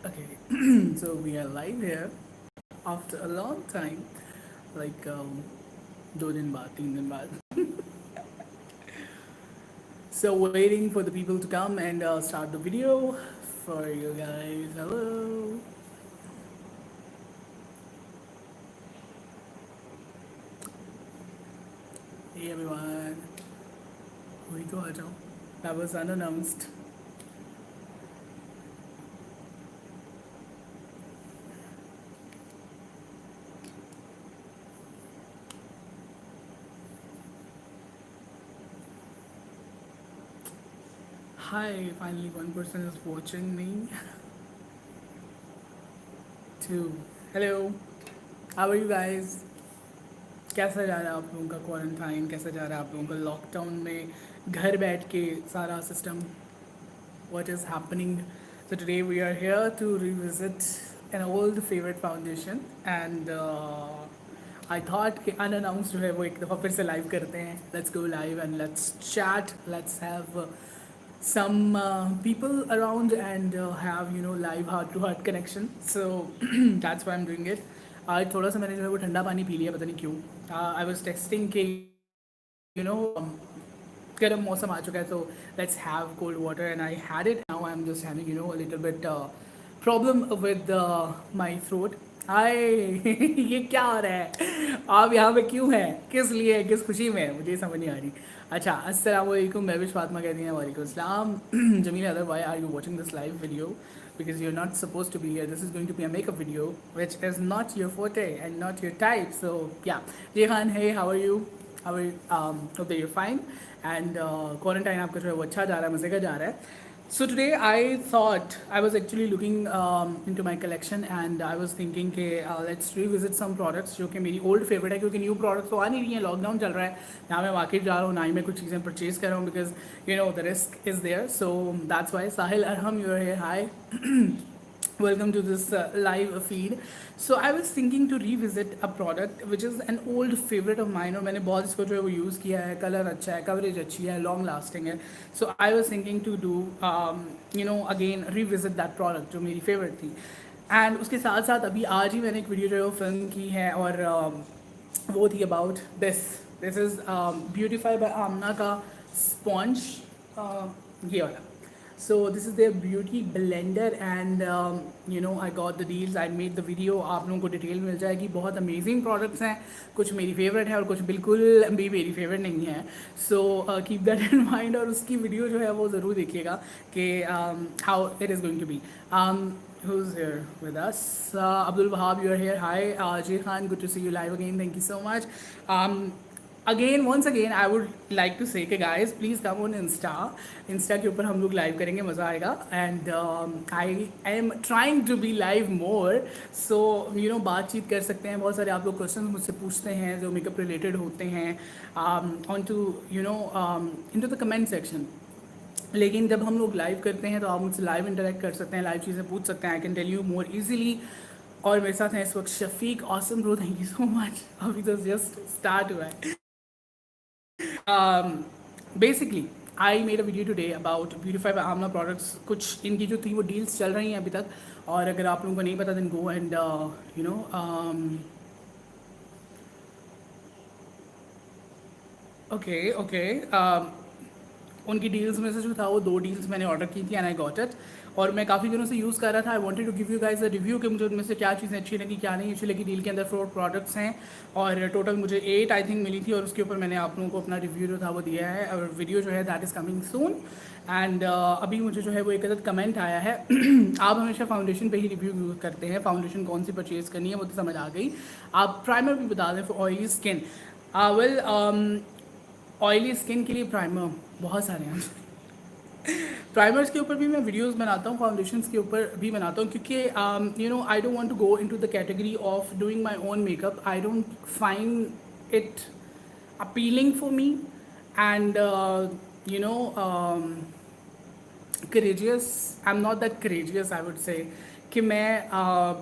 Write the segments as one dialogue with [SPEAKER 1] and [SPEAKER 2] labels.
[SPEAKER 1] Okay, so we are live here after a long time, like 2 दिन बाद 3 दिन बाद. So waiting for the people to come and start the video for you guys. Hello. Hey everyone. वही तो आ जाओ. That was unannounced. Hi, finally one person is watching me. Two. Hello. How are you guys? कैसा जा रहा है आप लोगों का क्वारंटाइन, कैसा जा रहा है आप लोगों का लॉकडाउन में घर बैठ के सारा system, what is happening? So today we are here to revisit an old favorite foundation and I thought कि unannounced जो है वो एक दफ़ा फिर से लाइव करते हैं. Let's go live and let's chat, let's have some people around and have live heart to heart connection. So that's why I'm doing it. आज थोड़ा सा मैंने जो है वो ठंडा पानी पी लिया, पता नहीं क्यों. आई वॉज टेक्सटिंग के गर्म मौसम आ चुका है, so let's have cold water and I had it. Now I'm just having a little bit problem with my throat. हाय ये क्या हो रहा है, आप यहाँ पे क्यों हैं, किस लिए, किस खुशी में, मुझे समझ नहीं आ रही. अच्छा, अस्सलाम वालेकुम. मैं विश फातिमा कहती हैं. वालेकुम अस्सलाम. जमील अदर, why are you watching this live video? Because you're not supposed to be here. This is going to be a makeup video, which is not your forte and not your type. So yeah, Jehan, hey, how are you? How are you? Hope that you're fine. And quarantine आपका जो है वो अच्छा जा रहा है, मज़े का जा रहा है. So today I thought I was actually looking into my collection and I was thinking कि let's revisit some products जो कि मेरी old favorite है, क्योंकि new products तो आ नहीं रही हैं, लॉकडाउन चल रहा है ना, मैं मार्केट जा रहा हूँ ना ही मैं कुछ चीज़ें परचेज कर रहा हूँ, because the risk is there. So that's why Sahil Arham, you're here. Hi. Welcome to this live feed. So I was thinking to revisit a product which is an old favorite of mine और मैंने बहुत इसको जो है वो use किया है. Colour अच्छा है, कवरेज अच्छी है, लॉन्ग लास्टिंग है. So I was thinking to do again revisit that product जो मेरी फेवरेट थी. एंड उसके साथ साथ अभी आज ही मैंने एक वीडियो जो है वो फिल्म की है और वो थी about this is Beautify by Amna का स्पॉन्ज, ये वाला. So this is their beauty blender and I got the deals. I made the video. आप लोगों को डिटेल मिल जाएगी. बहुत अमेजिंग प्रोडक्ट्स हैं, कुछ मेरी फेवरेट है और कुछ बिल्कुल भी मेरी फेवरेट नहीं है. So keep that in mind और उसकी वीडियो जो है वो ज़रूर देखिएगा कि how it is going to be. Who's here with us? Abdul Wahab, you're here. Hi, Jay Khan, good to see you live again. Thank you so much. Once again, I would like to say कि guys, please come on Insta के ऊपर हम लोग live करेंगे, मज़ा आएगा. And I am trying to be live more, so बातचीत कर सकते हैं. बहुत सारे आप लोग क्वेश्चन मुझसे पूछते हैं जो मेकअप रिलेटेड होते हैं on to into the comment section. लेकिन जब हम लोग लाइव करते हैं तो आप मुझसे लाइव इंटरेक्ट कर सकते हैं, लाइव चीज़ें पूछ सकते हैं. I can tell you more easily. और मेरे साथ हैं इस वक्त Shafiq. Awesome bro, thank you so much. अभी तो जस्ट स्टार्ट हुआ है. Basically I made a video today about beautify by Amna products. कुछ इनकी जो थी वो डील्स चल रही हैं अभी तक, और अगर आप लोगों को नहीं पता देन गो एंड ओके. उनकी डील्स में से जो था वो 2 डील्स मैंने ऑर्डर की थी एंड आई गॉट इट. और मैं काफ़ी दिनों से यूज़ कर रहा था. I wanted to give you guys a review कि मुझे उनमें से क्या चीज़ें अच्छी लगी, क्या नहीं अच्छी लगी. डील के अंदर 4 प्रोडक्ट्स हैं और टोटल मुझे 8 आई थिंक मिली थी, और उसके ऊपर मैंने आप लोगों को अपना रिव्यू जो था वो दिया है. और वीडियो जो है that is coming soon. And अभी मुझे जो है वो एक अदद कमेंट आया है. आप हमेशा फाउंडेशन पे ही रिव्यू यूज़ करते हैं, फाउंडेशन कौन सी परचेज़ करनी है वो तो समझ आ गई. आप प्राइमर भी बता दें for oily skin. Well, oily skin के लिए प्राइमर बहुत सारे हैं. प्राइमर्स के ऊपर भी मैं वीडियोस बनाता हूँ, फाउंडेशंस के ऊपर भी बनाता हूँ, क्योंकि I don't want to go into the category of doing my own makeup. I don't find it appealing for me and courageous. I am not that courageous, I would say कि मैं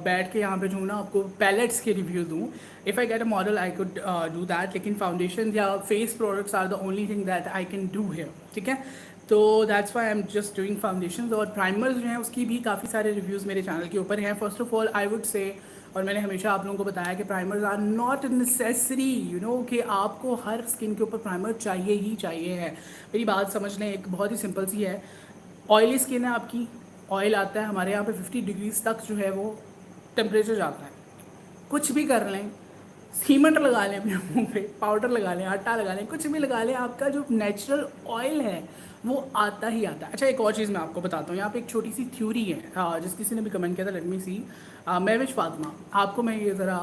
[SPEAKER 1] बैठ के यहाँ पे जो हूँ ना आपको पैलेट्स के रिव्यू दूँ. If I get a model I could do that, लेकिन फाउंडेशन या face products are the only thing that I can do here. ठीक है, तो that's why I am just doing foundation. और प्राइमर्स जो हैं उसकी भी काफ़ी सारे रिव्यूज़ मेरे चैनल के ऊपर हैं। First of all I would say, और मैंने हमेशा आप लोगों को बताया कि primers are not necessary, you know, कि आपको हर स्किन के ऊपर प्राइमर चाहिए ही चाहिए है। मेरी बात समझ लें, एक बहुत ही सिंपल सी है। ऑयली स्किन है आपकी, ऑयल आता है हमारे यहाँ पे 50 डिग्रीज तक जो है वो टेम्परेचर जाता है। कुछ भी कर लें, सीमेंट लगा लें अपने मुंह पे, पाउडर लगा लें, आटा लगा लें, कुछ भी लगा लें, आपका जो नेचुरल ऑयल है वो आता ही आता है। अच्छा, एक और चीज़ मैं आपको बताता हूँ। यहाँ पे एक छोटी सी थ्योरी है, जिस किसी ने भी कमेंट किया था, लेट मी सी, महविश फातिमा, आपको मैं ये ज़रा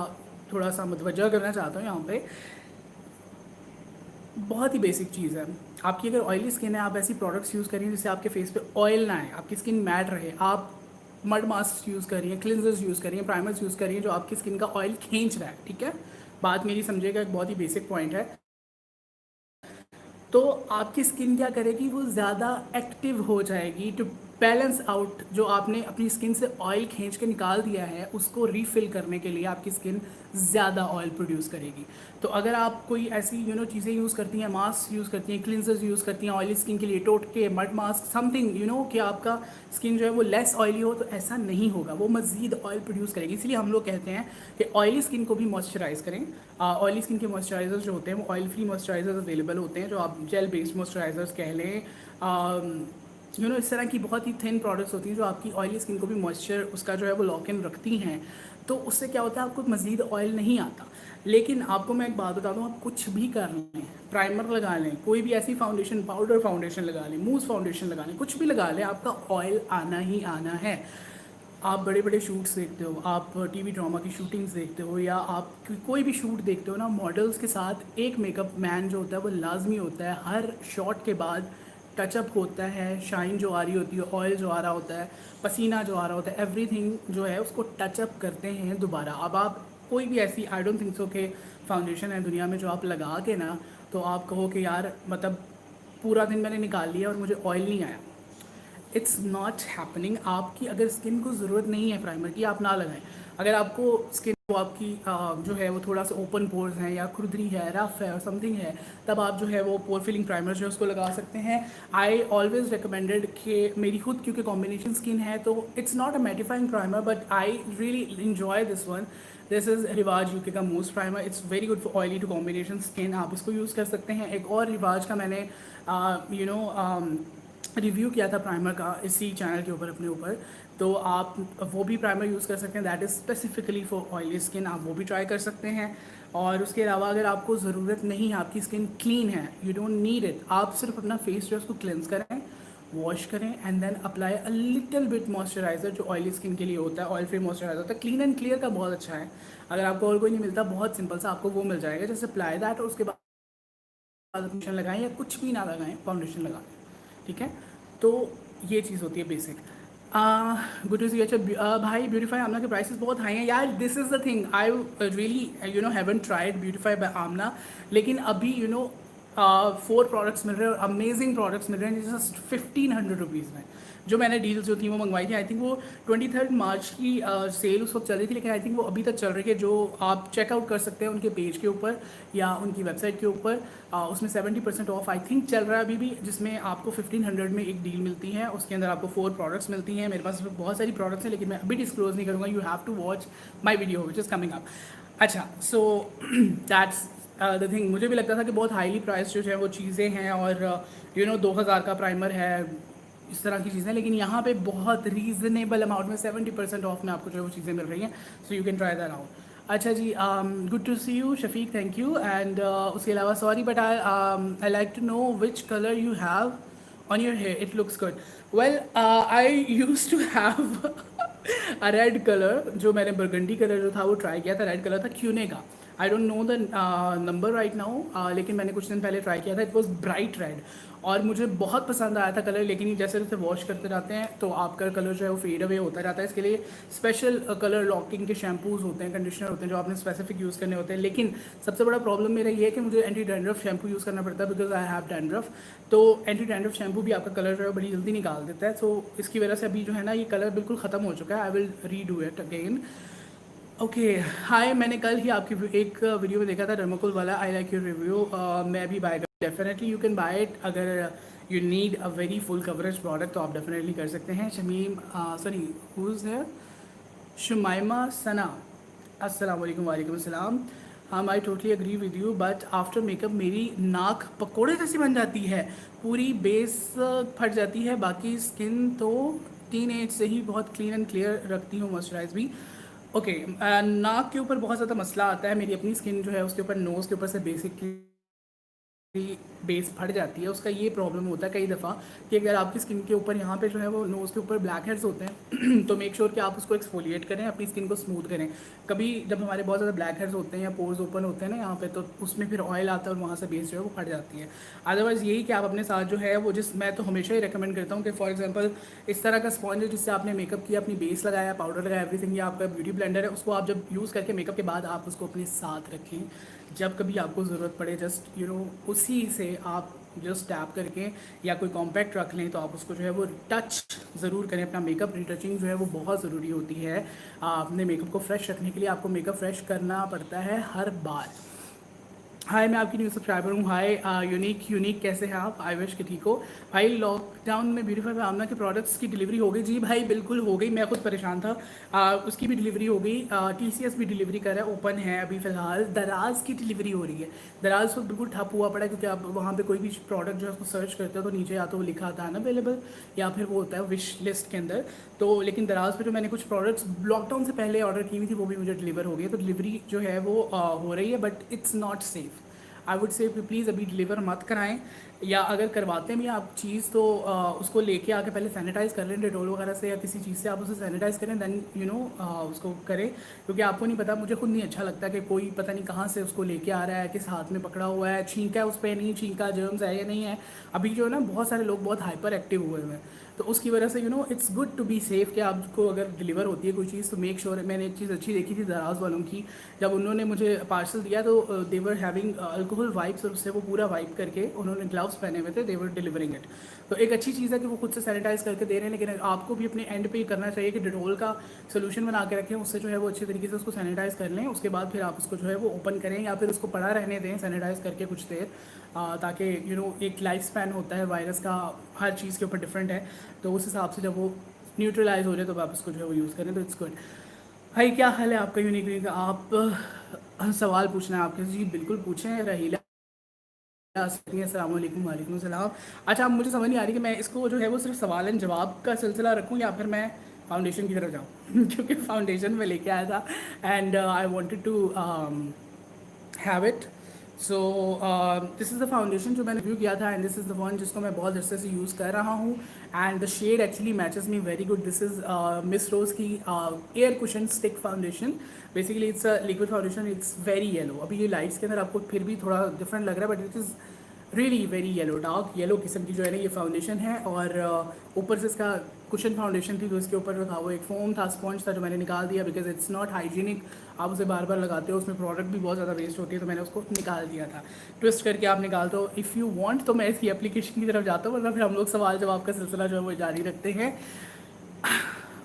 [SPEAKER 1] थोड़ा सा मुतवज्जा करना चाहता हूँ यहाँ पे। बहुत ही बेसिक चीज़ है। आपकी अगर ऑयली स्किन है, आप ऐसी प्रोडक्ट्स यूज़ करिए जिससे आपके फेस पे ऑयल ना आए, आपकी स्किन मैट रहे। आप मड मास्क यूज़ करिए, क्लिनजर्स यूज़ करिए, प्राइमर्स यूज़ करिए जो आपकी स्किन का ऑयल खींच रहा है, ठीक है। बात मेरी समझिएगा, एक बहुत ही बेसिक पॉइंट है। तो आपकी स्किन क्या करेगी, वो ज़्यादा एक्टिव हो जाएगी टू बैलेंस आउट जो आपने अपनी स्किन से ऑयल खींच के निकाल दिया है, उसको रीफिल करने के लिए आपकी स्किन ज़्यादा ऑयल प्रोड्यूस करेगी। तो अगर आप कोई ऐसी चीज़ें यूज़ करती हैं, मास्क यूज़ करती हैं, क्लिनजर्स यूज़ करती हैं ऑयली स्किन के लिए, टोटके, मड मास्क, समथिंग कि आपका स्किन जो है वो लेस ऑयली हो, तो ऐसा नहीं होगा, वो मज़ीद ऑयल प्रोड्यूस करेगी। इसलिए हम लोग कहते हैं कि ऑयली स्किन को भी मॉइस्चराइज करें। ऑयली स्किन के मॉइस्चराइजर्स जो होते हैं वो ऑयल फ्री मॉइस्चराइजर्स अवेलेबल होते हैं, जो आप जेल बेस्ड मॉइस्चराइजर्स कह लें। इस तरह की बहुत ही थिन प्रोडक्ट्स होती हैं जो आपकी ऑयली स्किन को भी मॉइस्चर उसका जो है वो लॉक इन रखती हैं। तो उससे क्या होता है, आपको मज़ीद ऑयल नहीं आता। लेकिन आपको मैं एक बात बता दूँ, आप कुछ भी कर लें, प्राइमर लगा लें, कोई भी ऐसी फाउंडेशन, पाउडर फाउंडेशन लगा लें, मूस फाउंडेशन लगा लें, कुछ भी लगा लें, आपका ऑयल आना ही आना है। आप बड़े बड़े शूट्स देखते हो, आप टीवी ड्रामा की शूटिंग्स देखते हो, या आप कोई भी शूट देखते हो ना, मॉडल्स के साथ एक मेकअप मैन जो होता है वो लाजमी होता है। हर शॉट के बाद टचअप होता है, शाइन जो आ रही होती है, ऑयल जो आ रहा होता है, पसीना जो आ रहा होता है, एवरीथिंग जो है उसको टचअप करते हैं दोबारा। अब आप कोई भी ऐसी, आई डोंट थिंक सो कि फाउंडेशन है दुनिया में जो आप लगा के ना तो आप कहो कि यार मतलब पूरा दिन मैंने निकाल लिया और मुझे ऑयल नहीं आया। It's not happening. आपकी अगर स्किन को ज़रूरत नहीं है प्राइमर की, आप ना लगाएं। अगर आपको स्किन को आपकी जो है वो थोड़ा सा ओपन पोर्स हैं, या खुरदरी है, रफ है और समथिंग है, तब आप जो है वो पोर फिलिंग प्राइमर जो है उसको लगा सकते हैं। आई ऑलवेज रिकमेंडेड कि मेरी खुद क्योंकि कॉम्बिनेशन स्किन है, तो it's not a mattifying primer, but I really enjoy this one. This is Rivaj UK का most primer. It's very good for oily to combination skin, आप इसको यूज़ कर सकते हैं। एक और रिवाज का मैंने रिव्यू किया था प्राइमर का इसी चैनल के ऊपर, अपने ऊपर, तो आप वो भी प्राइमर यूज़ कर सकते हैं, that is specifically for oily skin, आप वो भी ट्राई कर सकते हैं। और उसके अलावा अगर आपको ज़रूरत नहीं है, आपकी स्किन क्लीन है, यू डोंट नीड इट, आप सिर्फ अपना फेस जो है उसको क्लेंस करें, वॉश करें, and then apply a little bit moisturiser जो ऑयली स्किन के लिए होता है, ऑयल फ्री मॉइस्चराइजर होता है। क्लीन एंड क्लियर का बहुत अच्छा है, अगर आपको और कोई नहीं मिलता, बहुत सिंपल सा आपको वो मिल जाएगा। जैसे अप्लाई दैट, और उसके बाद फाउंडेशन लगाएं, या कुछ भी ना लगाएं, फाउंडेशन लगा लें, ठीक है। तो ये चीज़ होती है बेसिक। गुड टू सी। अच्छा भाई, ब्यूटीफाई आमना के प्राइसेस बहुत हाई हैं यार। This is the thing, I really haven't tried Beautify by Amna, लेकिन अभी 4 प्रोडक्ट्स मिल रहे हैं और अमेजिंग प्रोडक्ट्स मिल रहे हैं जस्ट 1500 रुपीज़ में। जो मैंने डील्स जो थी वो मंगवाई थी, आई थिंक वो 23 मार्च की सेल उस वक्त चल रही थी, लेकिन आई थिंक वो अभी तक चल रही है, जो आप चेकआउट कर सकते हैं उनके पेज के ऊपर या उनकी वेबसाइट के ऊपर। उसमें 70% ऑफ आई थिंक चल रहा है अभी भी, जिसमें आपको 1500 में एक डील मिलती है, उसके अंदर आपको 4 प्रोडक्ट्स मिलती हैं। मेरे पास बहुत सारी प्रोडक्ट्स हैं, लेकिन मैं अभी डिस्क्लोज नहीं करूँगा, you have to watch my video which is coming up. अच्छा, सो दैट्स द थिंग। मुझे भी लगता था कि बहुत हाईली प्राइस जो है वो चीज़ें हैं, और 2000 का प्राइमर है, इस तरह की चीज़ें, लेकिन यहाँ पे बहुत रीज़नेबल अमाउंट में 70% ऑफ में आपको जो है वो चीज़ें मिल रही हैं, so you can try that out. अच्छा जी, good to see you Shafiq, thank you. And उसके अलावा sorry but I like to know which colour you have on your hair, it looks good. Well, I use to have a red colour, जो मैंने burgundy colour जो था वो try किया था, red colour था क्यूने का। आई don't know the number right now, लेकिन मैंने कुछ दिन पहले ट्राई किया था, इट वॉज ब्राइट रेड, और मुझे बहुत पसंद आया था कलर। लेकिन जैसे जैसे वॉश करते जाते हैं तो आपका कलर जो है वो फेड अवे होता जाता है। इसके लिए स्पेशल कलर लॉकिंग के शैम्पूज़ होते हैं, कंडीशनर होते हैं, जो आपने स्पेसिफिक यूज़ करने होते हैं। लेकिन सबसे बड़ा प्रॉब्लम मेरा ये है कि मुझे एंटी डैंड्रफ शैम्पू यूज़ करना पड़ता है, बिकॉज आई हैव डैंड्रफ। तो एंटी डैंड्रफ शैम्पू भी आपका कलर जो है बड़ी जल्दी निकाल देता है, सो इसकी वजह से अभी जो है ना ये कलर बिल्कुल ख़त्म हो चुका है। आई विल री डू इट अगेन। ओके, हाय, मैंने कल ही आपकी एक वीडियो में देखा था डर्माकोल वाला, आई लाइक योर रिव्यू, मैं भी बाय कर, definitely you can buy it. अगर you need a very full coverage product, तो आप डेफिनेटली कर सकते हैं। Shamim sorry who is there, Shumaima Sana, अस्सलाम वालेकुम। वालेकुम अस्सलाम। हाँ, I totally agree with you, but after makeup मेरी नाक पकोड़े जैसी बन जाती है, पूरी बेस फट जाती है। बाकी स्किन तो टीन एज से ही बहुत क्लीन एंड क्लियर रखती हूँ, मॉइस्चराइज भी। ओके, नाक के ऊपर बहुत ज़्यादा मसला आता है। मेरी अपनी स्किन जो है उसके ऊपर, नोज़ के ऊपर से बेसिकली बेस फट जाती है। उसका ये प्रॉब्लम होता है कई दफ़ा कि अगर आपकी स्किन के ऊपर यहाँ पे जो है वो नोज़ के ऊपर ब्लैक हेड्स होते हैं तो मेक श्योर कि आप उसको एक्सफोलिएट करें, अपनी स्किन को स्मूथ करें। कभी जब हमारे बहुत ज़्यादा ब्लैक हेड्स होते हैं या पोर्स ओपन होते हैं ना यहाँ पे, तो उसमें फिर ऑयल आता है और वहाँ से बेस जो है वो फट जाती है। अदरवाइज़ यही कि आप अपने साथ जो है वो, मैं तो हमेशा ही रिकमेंड करता हूँ कि फॉर एग्जाम्पल इस तरह का स्पॉन्ज है जिससे आपने मेकअप किया, अपनी बेस लगाया, पाउडर लगाया, एवरीथिंग, या आपका ब्यूटी ब्लेंडर है, उसको आप जब यूज़ करके मेकअप के बाद आप उसको अपने साथ रखें। जब कभी आपको ज़रूरत पड़े जस्ट उसी से आप जस्ट टैप करके या कोई कॉम्पैक्ट रख लें, तो आप उसको जो है वो टच ज़रूर करें। अपना मेकअप रिटचिंग जो है वो बहुत ज़रूरी होती है। अपने मेकअप को फ्रेश रखने के लिए आपको मेकअप फ्रेश करना पड़ता है हर बार। हाय, मैं आपकी न्यू सब्सक्राइबर हूँ। हाय यूनिक कैसे हैं आप? आई विश कि ठीक हो। भाई, लॉकडाउन में ब्यूटीफाई आमना के प्रोडक्ट्स की डिलीवरी हो गई? जी भाई, बिल्कुल हो गई। मैं खुद परेशान था। उसकी भी डिलीवरी हो गई। TCS भी डिलीवरी कर रहा है, ओपन है अभी फ़िलहाल। दराज की डिलीवरी हो रही है। दराज तो बिल्कुल ठप हुआ पड़ा है, क्योंकि आप वहाँ पे कोई भी प्रोडक्ट जो है उसको सर्च करते हो तो नीचे या तो वो लिखा आता है अनअवेलेबल, या फिर वो होता है विश लिस्ट के अंदर। तो लेकिन दराज पे जो मैंने कुछ प्रोडक्ट्स लॉकडाउन से पहले ऑर्डर की हुई थी वो भी मुझे डिलीवर हो गई है। तो डिलीवरी जो है वो हो रही है, but it's not safe. I would से प्लीज़ अभी डिलीवर मत कराएं, या अगर करवाते भी आप चीज़ तो उसको लेके आके पहले सैनिटाइज़ कर लें डेटोल वगैरह से, या किसी चीज़ से आप उसे सैनिटाइज़ करें, देन उसको करें। क्योंकि आपको नहीं पता, मुझे खुद नहीं अच्छा लगता कि कोई पता नहीं कहाँ से उसको लेके आ रहा है, किस हाथ में पकड़ा हुआ है, छींका है उस पर, नहीं छींका, जर्म्स है या नहीं है। अभी जो है ना, बहुत सारे लोग बहुत हाइपर एक्टिव हुए हैं, तो उसकी वजह से it's good to be safe कि आपको अगर डिलीवर होती है कोई चीज़ तो मेक श्योर। मैंने एक चीज़ अच्छी देखी थी दराज वालों की, जब उन्होंने मुझे पार्सल दिया तो दे वर हैविंग अल्कोहल वाइप्स, और उससे वो पूरा वाइप करके उन्होंने ग्लव्स पहने हुए थे, दे वर डिलीवरिंग इट। तो एक अच्छी चीज़ है कि वो खुद से सैनिटाइज़ करके दे रहे हैं, लेकिन आपको भी अपने एंड पे करना चाहिए कि डेटोल का सोल्यूशन बना के रखें, उससे जो है वो अच्छी तरीके से उसको सैनिटाइज़ कर लें। उसके बाद फिर आप उसको जो है वो ओपन करें, या फिर उसको पड़ा रहने दें सैनिटाइज़ करके कुछ देर, ताकि एक लाइफ स्पैन होता है वायरस का, हर चीज़ के ऊपर डिफरेंट है। तो उस हिसाब से जब वो न्यूट्रलाइज हो जाए तो आप उसको जो है वो यूज़ करें, तो इट्स गुड। भाई, क्या हाल है आपका? यूनिक आप सवाल पूछना है आपके? जी बिल्कुल पूछें। रहीला अस्सलाम वालेकुम। वालेकुम सलाम। अच्छा, अब मुझे समझ नहीं आ रही कि मैं इसको जो है वो सिर्फ सवाल एंड जवाब का सिलसिला रखूं, या फिर मैं फाउंडेशन की तरफ जाऊं क्योंकि फाउंडेशन में लेके आया था, and I wanted to have it. So this is the foundation जो मैंने रिव्यू किया था, and this is the one जिसको मैं बहुत अरसे से यूज़ कर रहा हूँ, and the shade actually matches me very good. This is Miss Rose की air cushion stick foundation. Basically it's a liquid foundation, it's very yellow. अभी ये लाइट्स के अंदर आपको फिर भी थोड़ा डिफरेंट लग रहा है, but it is really very yellow, dark yellow किस्म की जो है ना ये फाउंडेशन है। और ऊपर से इसका कुशन फाउंडेशन थी, तो इसके ऊपर जो था वो एक फोम था, स्पॉन्ज था, जो मैंने निकाल दिया बिकॉज इट्स नॉट हाइजीनिक। आप उसे बार बार लगाते हो, उसमें प्रोडक्ट भी बहुत ज़्यादा वेस्ट होती है, तो मैंने उसको निकाल दिया था। ट्विस्ट करके आप निकालते हो। इफ़ यू वांट तो मैं इसकी एप्लीकेशन की तरफ जाता हूँ, वरना फिर हम लोग सवाल जवाब का सिलसिला जो है वो जारी रखते हैं।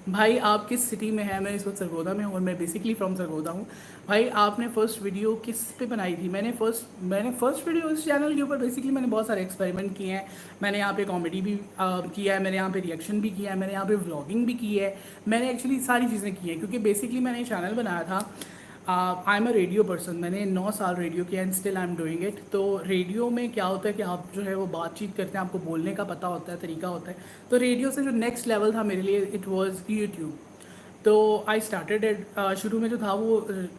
[SPEAKER 1] भाई, आप किस सिटी में हैं? मैं इस वक्त सरगोदा में हूँ, और मैं बेसिकली फ्रॉम सरगोदा हूँ। भाई, आपने फ़र्स्ट वीडियो किस पे बनाई थी? मैंने फ़र्स्ट वीडियो इस चैनल के ऊपर बेसिकली मैंने बहुत सारे एक्सपेरिमेंट किए हैं। मैंने यहाँ पे कॉमेडी भी किया है, मैंने यहाँ पे रिएक्शन भी किया है, मैंने यहाँ पे व्लॉगिंग भी की है। मैंने एक्चुअली सारी चीज़ें की हैं, क्योंकि बेसिकली मैंने चैनल बनाया था। I am a radio person. मैंने 9 साल रेडियो किया, and still I am doing it. तो रेडियो में क्या होता है कि आप जो है वो बातचीत करते हैं, आपको बोलने का पता होता है, तरीका होता है। तो रेडियो से जो नेक्स्ट लेवल था मेरे लिए, इट वाज यूट्यूब। तो आई स्टार्टेड इट। शुरू में जो था वो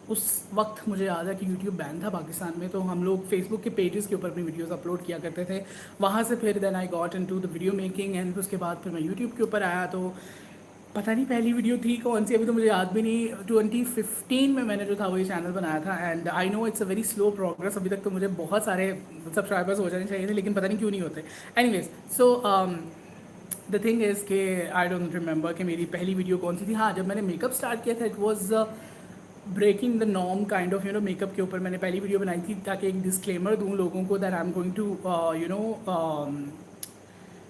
[SPEAKER 1] उस वक्त मुझे याद है कि यूट्यूब बैन था पाकिस्तान में, तो हम लोग फेसबुक के पेजेस के ऊपर अपनी वीडियोस अपलोड किया करते थे। वहाँ से फिर then I got into the video making, and उसके बाद फिर मैं यूट्यूब के ऊपर आया। तो पता नहीं पहली वीडियो थी कौन सी, अभी तो मुझे याद भी नहीं। 2015 में मैंने जो था वही चैनल बनाया था, and I know it's a very slow progress. अभी तक तो मुझे बहुत सारे सब्सक्राइबर्स हो जाने चाहिए थे, लेकिन पता नहीं क्यों नहीं होते। Anyways, so the thing is कि आई डोंट रिमेंबर कि मेरी पहली वीडियो कौन सी थी। हाँ, जब मैंने मेकअप स्टार्ट किया था, it was breaking the norm kind of makeup के ऊपर मैंने पहली वीडियो बनाई थी, ताकि एक डिस्क्लेमर दूँ लोगों को that I am going to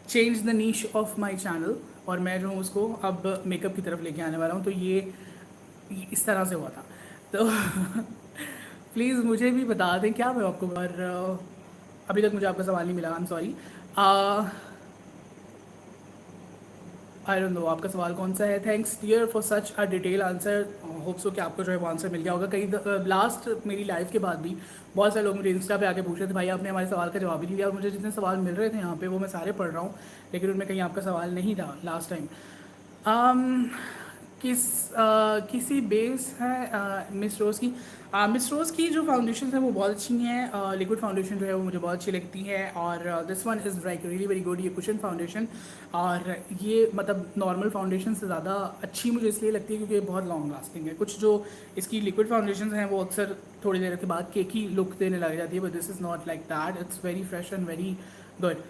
[SPEAKER 1] change the niche of my channel, और मैं जो हूँ उसको अब मेकअप की तरफ लेके आने वाला हूँ। तो ये इस तरह से हुआ था। तो प्लीज़ मुझे भी बता दें क्या मैं आपको, और अभी तक मुझे आपका सवाल नहीं मिला, I am sorry. I don't know आपका सवाल कौन सा है। Thanks dear for such a detail answer. Hope so कि आपको जो है वो आंसर मिल गया होगा। कहीं लास्ट मेरी लाइव के बाद भी बहुत सारे लोग मुझे इंस्टा पे आके पूछ रहे थे भाई आपने हमारे सवाल का जवाब ही नहीं दिया, और मुझे जितने सवाल मिल रहे थे यहाँ पे वो मैं सारे पढ़ रहा हूँ, लेकिन उनमें कहीं आपका सवाल नहीं था लास्ट टाइम। किसी बेस है मिस रोज़ की। मिस रोज़ की जो फाउंडेशन है वो बहुत अच्छी हैं। लिक्विड फाउंडेशन जो है वो मुझे बहुत अच्छी लगती है, और this one is like really very good. ये कुशन फाउंडेशन, और ये मतलब नॉर्मल फाउंडेशन से ज़्यादा अच्छी मुझे इसलिए लगती है क्योंकि ये बहुत लॉन्ग लास्टिंग है। कुछ जो इसकी लिक्विड फाउंडेशन हैं वो अक्सर थोड़ी देर के बाद केकी लुक देने लग जाती है, but this is not like that, it's very fresh and very good.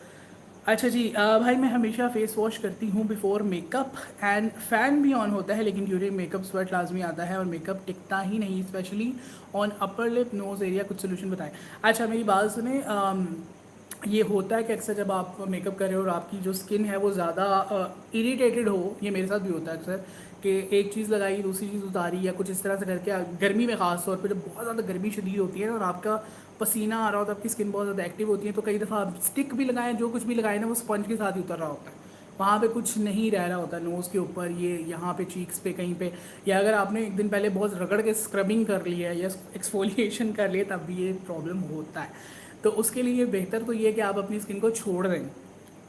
[SPEAKER 1] अच्छा जी, भाई मैं हमेशा फेस वॉश करती हूँ बिफोर मेकअप, एंड फ़ैन भी ऑन होता है, लेकिन ड्यूरिंग मेकअप स्वेट लाजमी आता है और मेकअप टिकता ही नहीं, specially on upper lip nose area. कुछ सोल्यूशन बताएं। अच्छा मेरी बात सुने, ये होता है कि अक्सर जब आप मेकअप कर रहे हो और आपकी जो स्किन है वो ज़्यादा इरिटेटेड हो, ये मेरे साथ भी होता है अक्सर, कि एक चीज़ लगाई दूसरी चीज़ उतारी या कुछ इस तरह से करके, गर्मी में ख़ास तौर पे जब बहुत ज़्यादा गर्मी शदीद होती है और आपका पसीना आ रहा होता है, आपकी स्किन बहुत ज़्यादा एक्टिव होती है, तो कई दफ़ा आप स्टिक भी लगाएं, जो कुछ भी लगाएं ना वो स्पंज के साथ ही उतर रहा होता है, वहाँ पे कुछ नहीं रह रहा होता नोज़ के ऊपर, ये यहाँ पे चीक्स पे कहीं पे, या अगर आपने एक दिन पहले बहुत रगड़ के स्क्रबिंग कर लिया है या एक्सफोलिएशन कर लिया तब भी ये प्रॉब्लम होता है। तो उसके लिए बेहतर तो ये है कि आप अपनी स्किन को छोड़ दें,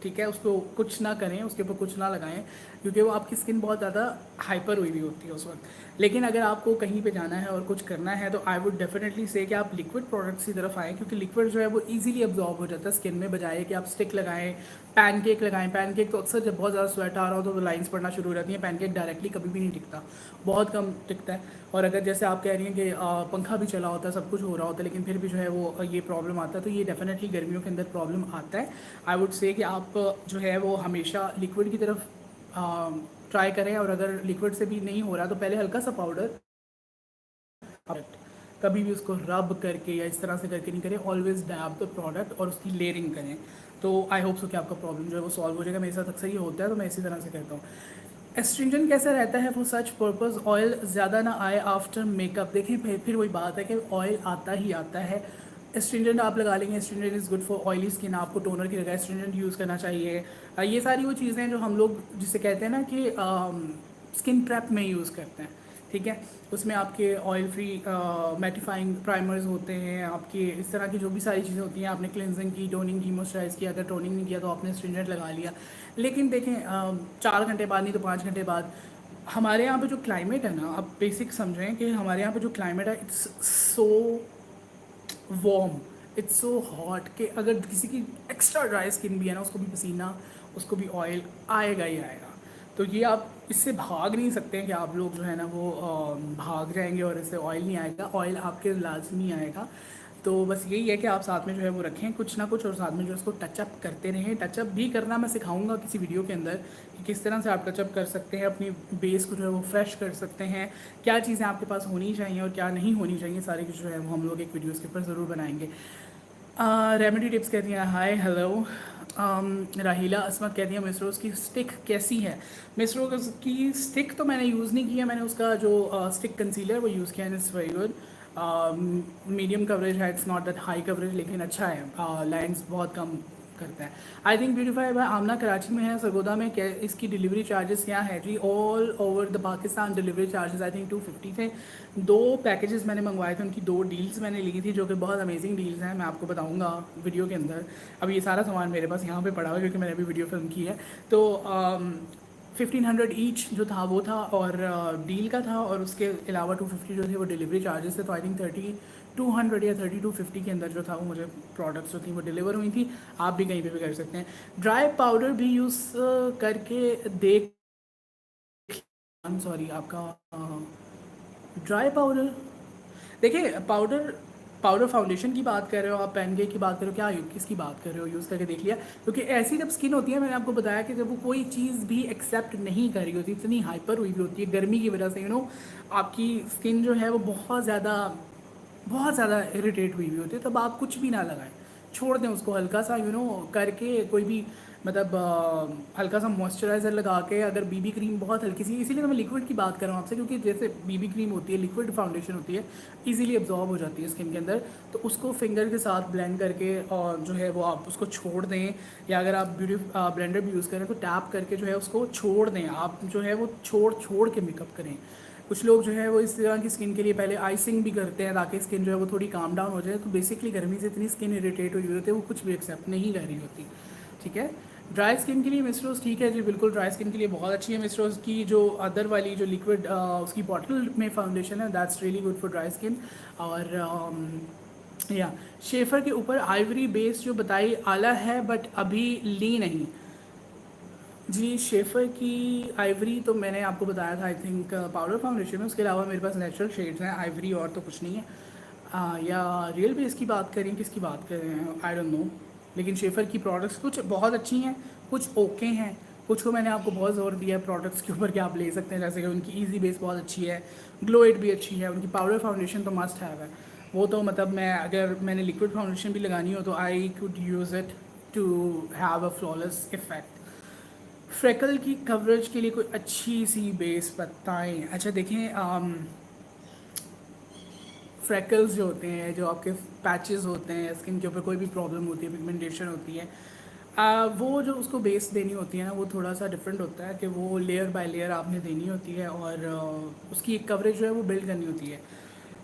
[SPEAKER 1] ठीक है, उसको कुछ ना करें, उसके ऊपर कुछ ना लगाएं, क्योंकि वो आपकी स्किन बहुत ज़्यादा हाइपर हुई हुई होती है उस वक्त। लेकिन अगर आपको कहीं पे जाना है और कुछ करना है तो आई वुड डेफिनेटली से कि आप लिक्विड प्रोडक्ट्स की तरफ आएँ, क्योंकि लिक्विड जो है वो इजीली अब्जॉर्ब हो जाता है स्किन में, बजाय कि आप स्टिक लगाएं, पैनकेक लगाएं। पैनकेक तो अक्सर जब बहुत ज़्यादा स्वेट आ रहा हो तो लाइंस पड़ना शुरू हो जाती हैं। पैनकेक डायरेक्टली कभी भी नहीं टिकता, बहुत कम टिकता है। और अगर जैसे आप कह रही हैं कि पंखा भी चला होता है, सब कुछ हो रहा होता है, लेकिन फिर भी जो है वो ये प्रॉब्लम आता है, तो ये डेफिनेटली गर्मियों के अंदर प्रॉब्लम आता है। आई वुड से कि आप जो है वो हमेशा लिक्विड की तरफ ट्राई करें, और अगर लिक्विड से भी नहीं हो रहा तो पहले हल्का सा पाउडर, कभी भी उसको रब करके या इस तरह से करके नहीं करें, ऑलवेज डैब द प्रोडक्ट और उसकी लेयरिंग करें। तो आई होप सो कि आपका प्रॉब्लम जो है वो सॉल्व हो जाएगा। मेरे साथ अक्सर ये होता है, तो मैं इसी तरह से कहता हूँ। एस्ट्रिंजेंट कैसा रहता है फॉर सच पर्पज़, ऑयल ज़्यादा ना आए आफ्टर मेकअप। देखिए फिर वही बात है कि ऑयल आता ही आता है। एस्ट्रिंजेंट आप लगा लेंगे, astringent is good for oily skin, आपको टोनर की जगह एस्ट्रिंजेंट यूज़ करना चाहिए। ये सारी वो चीज़ें हैं जो हम लोग जिसे कहते हैं ना कि स्किन प्रेप में यूज़ करते हैं, ठीक है। उसमें आपके ऑयल फ्री मैटिफाइंग प्राइमर्स होते हैं, आपके इस तरह की जो भी सारी चीज़ें होती हैं, आपने क्लिनजिंग की, टोनिंग की, मॉइस्चराइज किया, अगर टोनिंग नहीं किया तो आपने स्ट्रिंजेंट लगा लिया। लेकिन देखें 4 घंटे बाद नहीं तो 5 घंटे बाद, हमारे यहाँ पे जो क्लाइमेट है ना, आप बेसिक समझें कि हमारे यहाँ पे जो क्लाइमेट है it's so warm, it's so hot कि अगर किसी की एक्स्ट्रा ड्राई स्किन भी है ना, उसको भी पसीना, उसको भी ऑयल आएगा ही आएगा। तो ये आप इससे भाग नहीं सकते हैं कि आप लोग जो है ना वो भाग जाएंगे और इससे ऑयल नहीं आएगा, ऑयल आपके लाजमी आएगा। तो बस यही है कि आप साथ में जो है वो रखें कुछ ना कुछ, और साथ में जो उसको टचअप करते रहें। टचअप भी करना मैं सिखाऊंगा किसी वीडियो के अंदर कि किस तरह से आप टचअप कर सकते हैं, अपनी बेस को जो है वो फ्रेश कर सकते हैं, क्या चीज़ें आपके पास होनी चाहिए और क्या नहीं होनी चाहिए, सारे कुछ जो है वो हम लोग एक वीडियोज़ के ऊपर ज़रूर बनाएंगे। रेमेडी टिप्स कहती हैं हाय हेलो। राहिला असमत कहती है मिस रोज़ की स्टिक कैसी है। मिस रोज़ की स्टिक तो मैंने यूज़ नहीं किया, मैंने उसका जो स्टिक कंसीलर वो यूज़ किया, it's very good. Medium coverage है, it's not that high coverage, लेकिन अच्छा है, लाइंस बहुत कम करता है। I think Beautify by Amna Karachi में है, सरगोदा में। क्या इसकी डिलीवरी चार्जेस क्या है जी? All over the Pakistan delivery charges I think 250 थे। 2 पैकेजेस मैंने मंगवाए थे, उनकी 2 डील्स मैंने ली थी, जो कि बहुत अमेजिंग डील्स हैं, मैं आपको बताऊंगा वीडियो के अंदर। अब ये सारा सामान मेरे पास यहाँ पे पड़ा हुआ है क्योंकि मैंने अभी वीडियो फिल्म की है। तो 1500 ईच जो था वो था, और डील का था, और उसके अलावा 250 जो थे वो डिलीवरी चार्जेस थे। तो आई थिंक 3200 या 3250 के अंदर जो था वो मुझे प्रोडक्ट्स जो थी वो डिलीवर हुई थी। आप भी कहीं पे भी कर सकते हैं। ड्राई पाउडर भी यूज़ करके देख, सॉरी आपका ड्राई पाउडर, देखिए पाउडर पाउडर फाउंडेशन की बात कर रहे हो आप, पैनकेक की बात कर रहे हो, क्या किसकी बात कर रहे हो? यूज़ करके देख लिया? क्योंकि ऐसी जब स्किन होती है, मैंने आपको बताया कि जब वो कोई चीज़ भी एक्सेप्ट नहीं कर रही होती, इतनी हाइपर हुई भी होती है गर्मी की वजह से, आपकी स्किन जो है वो बहुत ज़्यादा इरिटेट हुई हुई होती है, तब आप कुछ भी ना लगाएं, छोड़ दें उसको हल्का सा करके। कोई भी मतलब हल्का सा मॉइस्चराइज़र लगा के, अगर बीबी क्रीम बहुत हल्की सी, इसीलिए तो मैं लिक्विड की बात कर रहा हूँ आपसे, क्योंकि जैसे बीबी क्रीम होती है, लिक्विड फाउंडेशन होती है, इजीली एब्जॉर्ब हो जाती है स्किन के अंदर। तो उसको फिंगर के साथ ब्लेंड करके और जो है वो आप उसको छोड़ दें, या अगर आप ब्यूटी ब्लेंडर भी यूज़ करें तो टैप करके जो है उसको छोड़ दें, आप जो है वो छोड़ छोड़ के मेकअप करें। कुछ लोग जो है वो इस तरह की स्किन के लिए पहले आइसिंग भी करते हैं ताकि स्किन जो है वो थोड़ी काम डाउन हो जाए। तो बेसिकली गर्मी से इतनी स्किन इरिटेट हुई होती है, वो कुछ भी एक्सेप्ट नहीं कर रही होती। ठीक है, ड्राई स्किन के लिए मिस रोज़ ठीक है जी, बिल्कुल ड्राई स्किन के लिए बहुत अच्छी है मिस रोज़ की जो अदर वाली जो लिक्विड उसकी बॉटल में फाउंडेशन है, that's really good for dry skin. और या शेफर के ऊपर आइवरी बेस जो बताई आला है बट अभी ली नहीं जी। शेफर की आइवरी तो मैंने आपको बताया था, आई थिंक पाउडर फाउंडेशन में। उसके अलावा मेरे पास नेचुरल शेड्स हैं, आइवरी और तो कुछ नहीं है। या रियल बेस की बात करें, किसकी बात कर रहे हैं, आई डोंट नो। लेकिन शेफर की प्रोडक्ट्स कुछ बहुत अच्छी हैं, कुछ ओके हैं, कुछ को मैंने आपको बहुत ज़ोर दिया है प्रोडक्ट्स के ऊपर कि आप ले सकते हैं। जैसे कि उनकी इजी बेस बहुत अच्छी है, ग्लो इट भी अच्छी है, उनकी पाउडर फाउंडेशन तो मस्ट हैव है। वो तो मतलब मैं अगर मैंने लिक्विड फाउंडेशन भी लगानी हो तो I could use it to have a flawless effect. Freckle की कवरेज के लिए कोई अच्छी सी बेस बताएं। अच्छा देखें, फ्रैकल्स जो होते हैं, जो आपके पैचेस होते हैं स्किन के ऊपर, कोई भी प्रॉब्लम होती है, पिगमेंटेशन होती है, वो जो उसको बेस देनी होती है ना, वो थोड़ा सा डिफरेंट होता है कि वो लेयर बाय लेयर आपने देनी होती है और उसकी एक कवरेज जो है वो बिल्ड करनी होती है।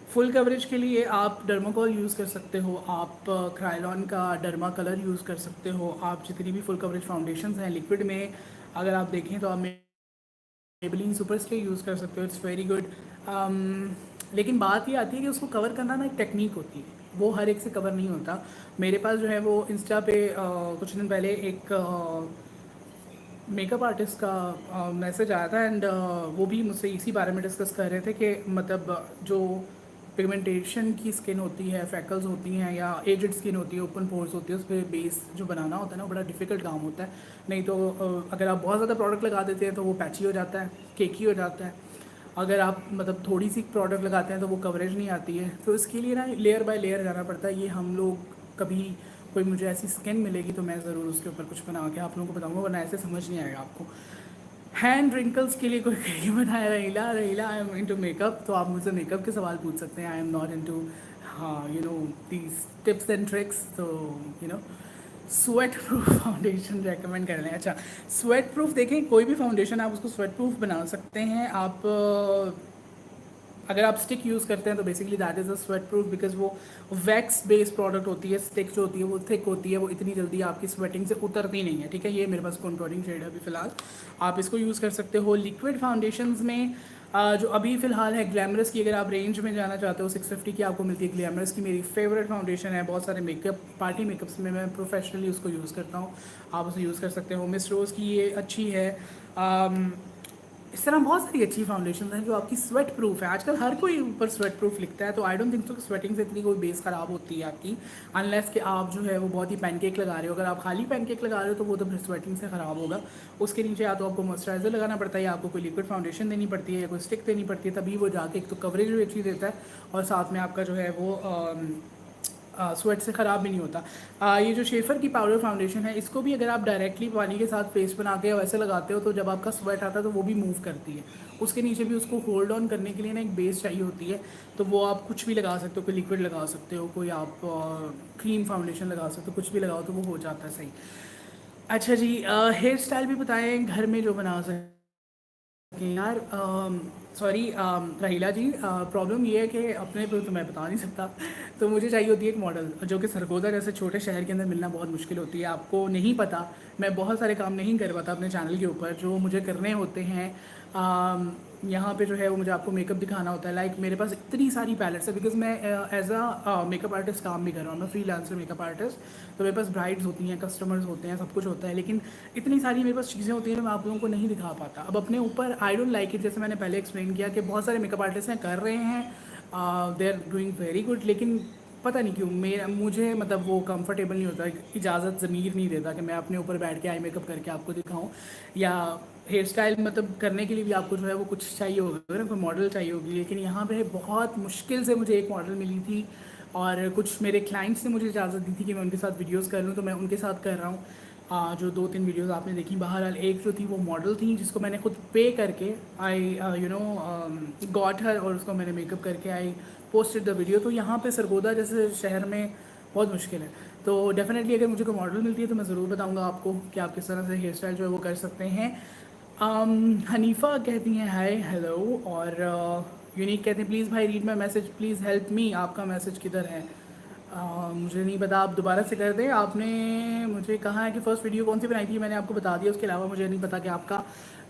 [SPEAKER 1] फुल कवरेज के लिए आप डर्माकोल यूज़ कर सकते हो, आप क्राइलॉन का डर्मा कलर यूज़ कर सकते हो, आप जितनी भी फुल कवरेज फाउंडेशंस हैं लिक्विड में अगर आप देखें तो आप मेबेलिन सुपर स्टे यूज़ कर सकते हो, इट्स वेरी गुड। लेकिन बात ये आती है कि उसको कवर करना ना एक टेक्निक होती है, वो हर एक से कवर नहीं होता। मेरे पास जो है वो इंस्टा पे कुछ दिन पहले एक मेकअप आर्टिस्ट का मैसेज आया था एंड वो भी मुझसे इसी बारे में डिस्कस कर रहे थे कि मतलब जो पिगमेंटेशन की स्किन होती है, फ्रैकल्स होती हैं या एजेड स्किन होती है, ओपन पोर्स होती है, उस पर बेस जो बनाना होता है ना, वो बड़ा डिफिकल्ट काम होता है। नहीं तो अगर आप बहुत ज़्यादा प्रोडक्ट लगा देते हैं तो वो पैची हो जाता है, केकी हो जाता है। अगर आप मतलब थोड़ी सी प्रोडक्ट लगाते हैं तो वो कवरेज नहीं आती है। तो इसके लिए ना लेयर बाय लेयर जाना पड़ता है। ये हम लोग कभी कोई मुझे ऐसी स्किन मिलेगी तो मैं ज़रूर उसके ऊपर कुछ बना के आप लोगों को बताऊंगा, वरना ऐसे समझ नहीं आएगा आपको। हैंड रिंकल्स के लिए कोई क्रीम बनाया, Raheela Raheela I am into makeup, तो आप मुझसे मेकअप के सवाल पूछ सकते हैं। आई एम नॉट इनटू हाँ you know these tips and tricks. तो you know sweat proof foundation recommend कर रहे हैं। अच्छा, स्वेट प्रूफ देखें, कोई भी फाउंडेशन आप उसको स्वेट प्रूफ बना सकते हैं। आप अगर आप स्टिक यूज़ करते हैं तो basically that is a sweat proof, because वो वैक्स बेस्ड प्रोडक्ट होती है। स्टिक जो होती है वो थिक होती है, वो इतनी जल्दी आपकी स्वेटिंग से उतरती नहीं है। ठीक है, ये मेरे पास कंटूरिंग शेड है अभी फ़िलहाल, आप इसको यूज़ कर सकते हो। लिक्विड फाउंडेशंस में जो अभी फ़िलहाल है ग्लैमरस की, अगर आप रेंज में जाना चाहते हो 650 की आपको मिलती है ग्लैमरस की, मेरी फेवरेट फाउंडेशन है। बहुत सारे मेकअप पार्टी मेकअप्स में मैं प्रोफेशनली उसको यूज़ करता हूँ, आप उसे यूज़ कर सकते हो। मिस रोज़ की ये अच्छी है। इस तरह बहुत सारी अच्छी फाउंडेशन हैं जो आपकी स्वेट प्रूफ है। आजकल हर कोई ऊपर स्वेट प्रूफ लिखता है, तो आई डोंट थिंक सो कि स्वेटिंग से इतनी कोई बेस ख़राब होती है आपकी, अनलेस कि आप जो है वो बहुत ही पैनकेक लगा रहे हो। अगर आप खाली पैनकेक लगा रहे हो तो वो तो फिर स्वेटिंग से ख़राब होगा। उसके नीचे या तो आपको मॉइस्चराइज़र लगाना पड़ता है, या आपको कोई लिक्विड फाउंडेशन देनी पड़ती है, या कोई स्टिक देनी पड़ती है, तभी वो जाके एक तो कवरेज भी अच्छी देता है और साथ में आपका जो है वो स्वेट से ख़राब भी नहीं होता। ये जो शेफर की पाउडर फाउंडेशन है, इसको भी अगर आप डायरेक्टली पानी के साथ फेस बना के वैसे लगाते हो तो जब आपका स्वेट आता है तो वो भी मूव करती है। उसके नीचे भी उसको होल्ड ऑन करने के लिए ना एक बेस चाहिए होती है, तो वो आप कुछ भी लगा सकते हो, कोई लिक्विड लगा सकते हो, कोई आप क्रीम फाउंडेशन लगा सकते हो, कुछ भी लगाओ तो वो हो जाता है सही। अच्छा जी, हेयर स्टाइल भी बताएं घर में जो बना सकें यार। सॉरी राहिला जी, प्रॉब्लम ये है कि अपने पे तो मैं बता नहीं सकता, तो मुझे चाहिए होती है एक मॉडल जो कि सरगोदा जैसे छोटे शहर के अंदर मिलना बहुत मुश्किल होती है। आपको नहीं पता, मैं बहुत सारे काम नहीं कर पाता अपने चैनल के ऊपर जो मुझे करने होते हैं। यहाँ पे जो है वो मुझे आपको मेकअप दिखाना होता है। लाइक मेरे पास इतनी सारी पैलेट्स है, बिकॉज मैं एज अ मेकअप आर्टिस्ट काम भी कर रहा हूँ, मैं फ्रीलांसर मेकअप आर्टिस्ट। तो मेरे पास ब्राइड्स होती हैं, कस्टमर्स होते हैं, सब कुछ होता है, लेकिन इतनी सारी मेरे पास चीज़ें होती हैं जो मैं आप लोगों को नहीं दिखा पाता। अब अपने ऊपर आई डोंट लाइक इट, जैसे मैंने पहले एक्सप्लेन किया कि बहुत सारे मेकअप आर्टिस्ट हैं कर रहे हैं, they are doing very good, लेकिन पता नहीं क्यों मुझे मतलब वो कंफर्टेबल नहीं होता, इजाज़त ज़मीर नहीं देता कि मैं अपने ऊपर बैठ के आई मेकअप करके आपको दिखाऊं। या हेयर स्टाइल मतलब करने के लिए भी आपको जो है वो कुछ चाहिए होगा ना, कोई मॉडल चाहिए होगी, लेकिन यहाँ पे बहुत मुश्किल से मुझे एक मॉडल मिली थी और कुछ मेरे क्लाइंट्स ने मुझे इजाज़त दी थी कि मैं उनके साथ वीडियोज़ कर लूँ, तो मैं उनके साथ कर रहा हूँ। जो 2-3 वीडियोस आपने देखी। बहरहाल एक जो थी वो मॉडल थी जिसको मैंने खुद पे करके आई गॉट हर, और उसको मैंने मेकअप करके आई पोस्टेड द वीडियो। तो यहाँ पे सरगोदा जैसे शहर में बहुत मुश्किल है। तो डेफिनेटली अगर मुझे कोई मॉडल मिलती है तो मैं ज़रूर बताऊँगा आपको कि आप किस तरह से हेयर स्टाइल जो है वो कर सकते हैं। हनीफ़ा कहती हैं हाय हेलो, और यूनिक कहते हैं प्लीज़ भाई read my message please help me. आपका मैसेज किधर है? मुझे नहीं पता, आप दोबारा से कर दें। आपने मुझे कहा है कि फ़र्स्ट वीडियो कौन सी बनाई थी, मैंने आपको बता दिया। उसके अलावा मुझे नहीं पता कि आपका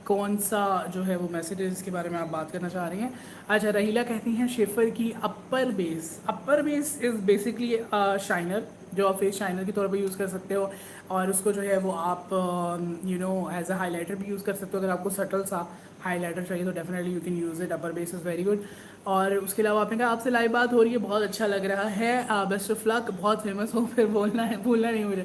[SPEAKER 1] कौन सा जो है वो मैसेज है जिसके बारे में आप बात करना चाह रही हैं। अच्छा, रहीला कहती हैं शेफर की अपर बेस इज़ बेसिकली शाइनर, जो आप फेस शाइनर के तौर पर यूज़ कर सकते हो, और उसको जो है वो आप एज अ हाईलाइटर भी यूज़ कर सकते हो। अगर आपको सटल सा हाईलाइटर चाहिए तो definitely you can use it. Upper base is very good. और उसके अलावा आपने कहा आपसे लाइव बात हो रही है, बहुत अच्छा लग रहा है, बेस्ट ऑफ लक, बहुत फेमस हो फिर भूलना नहीं मुझे।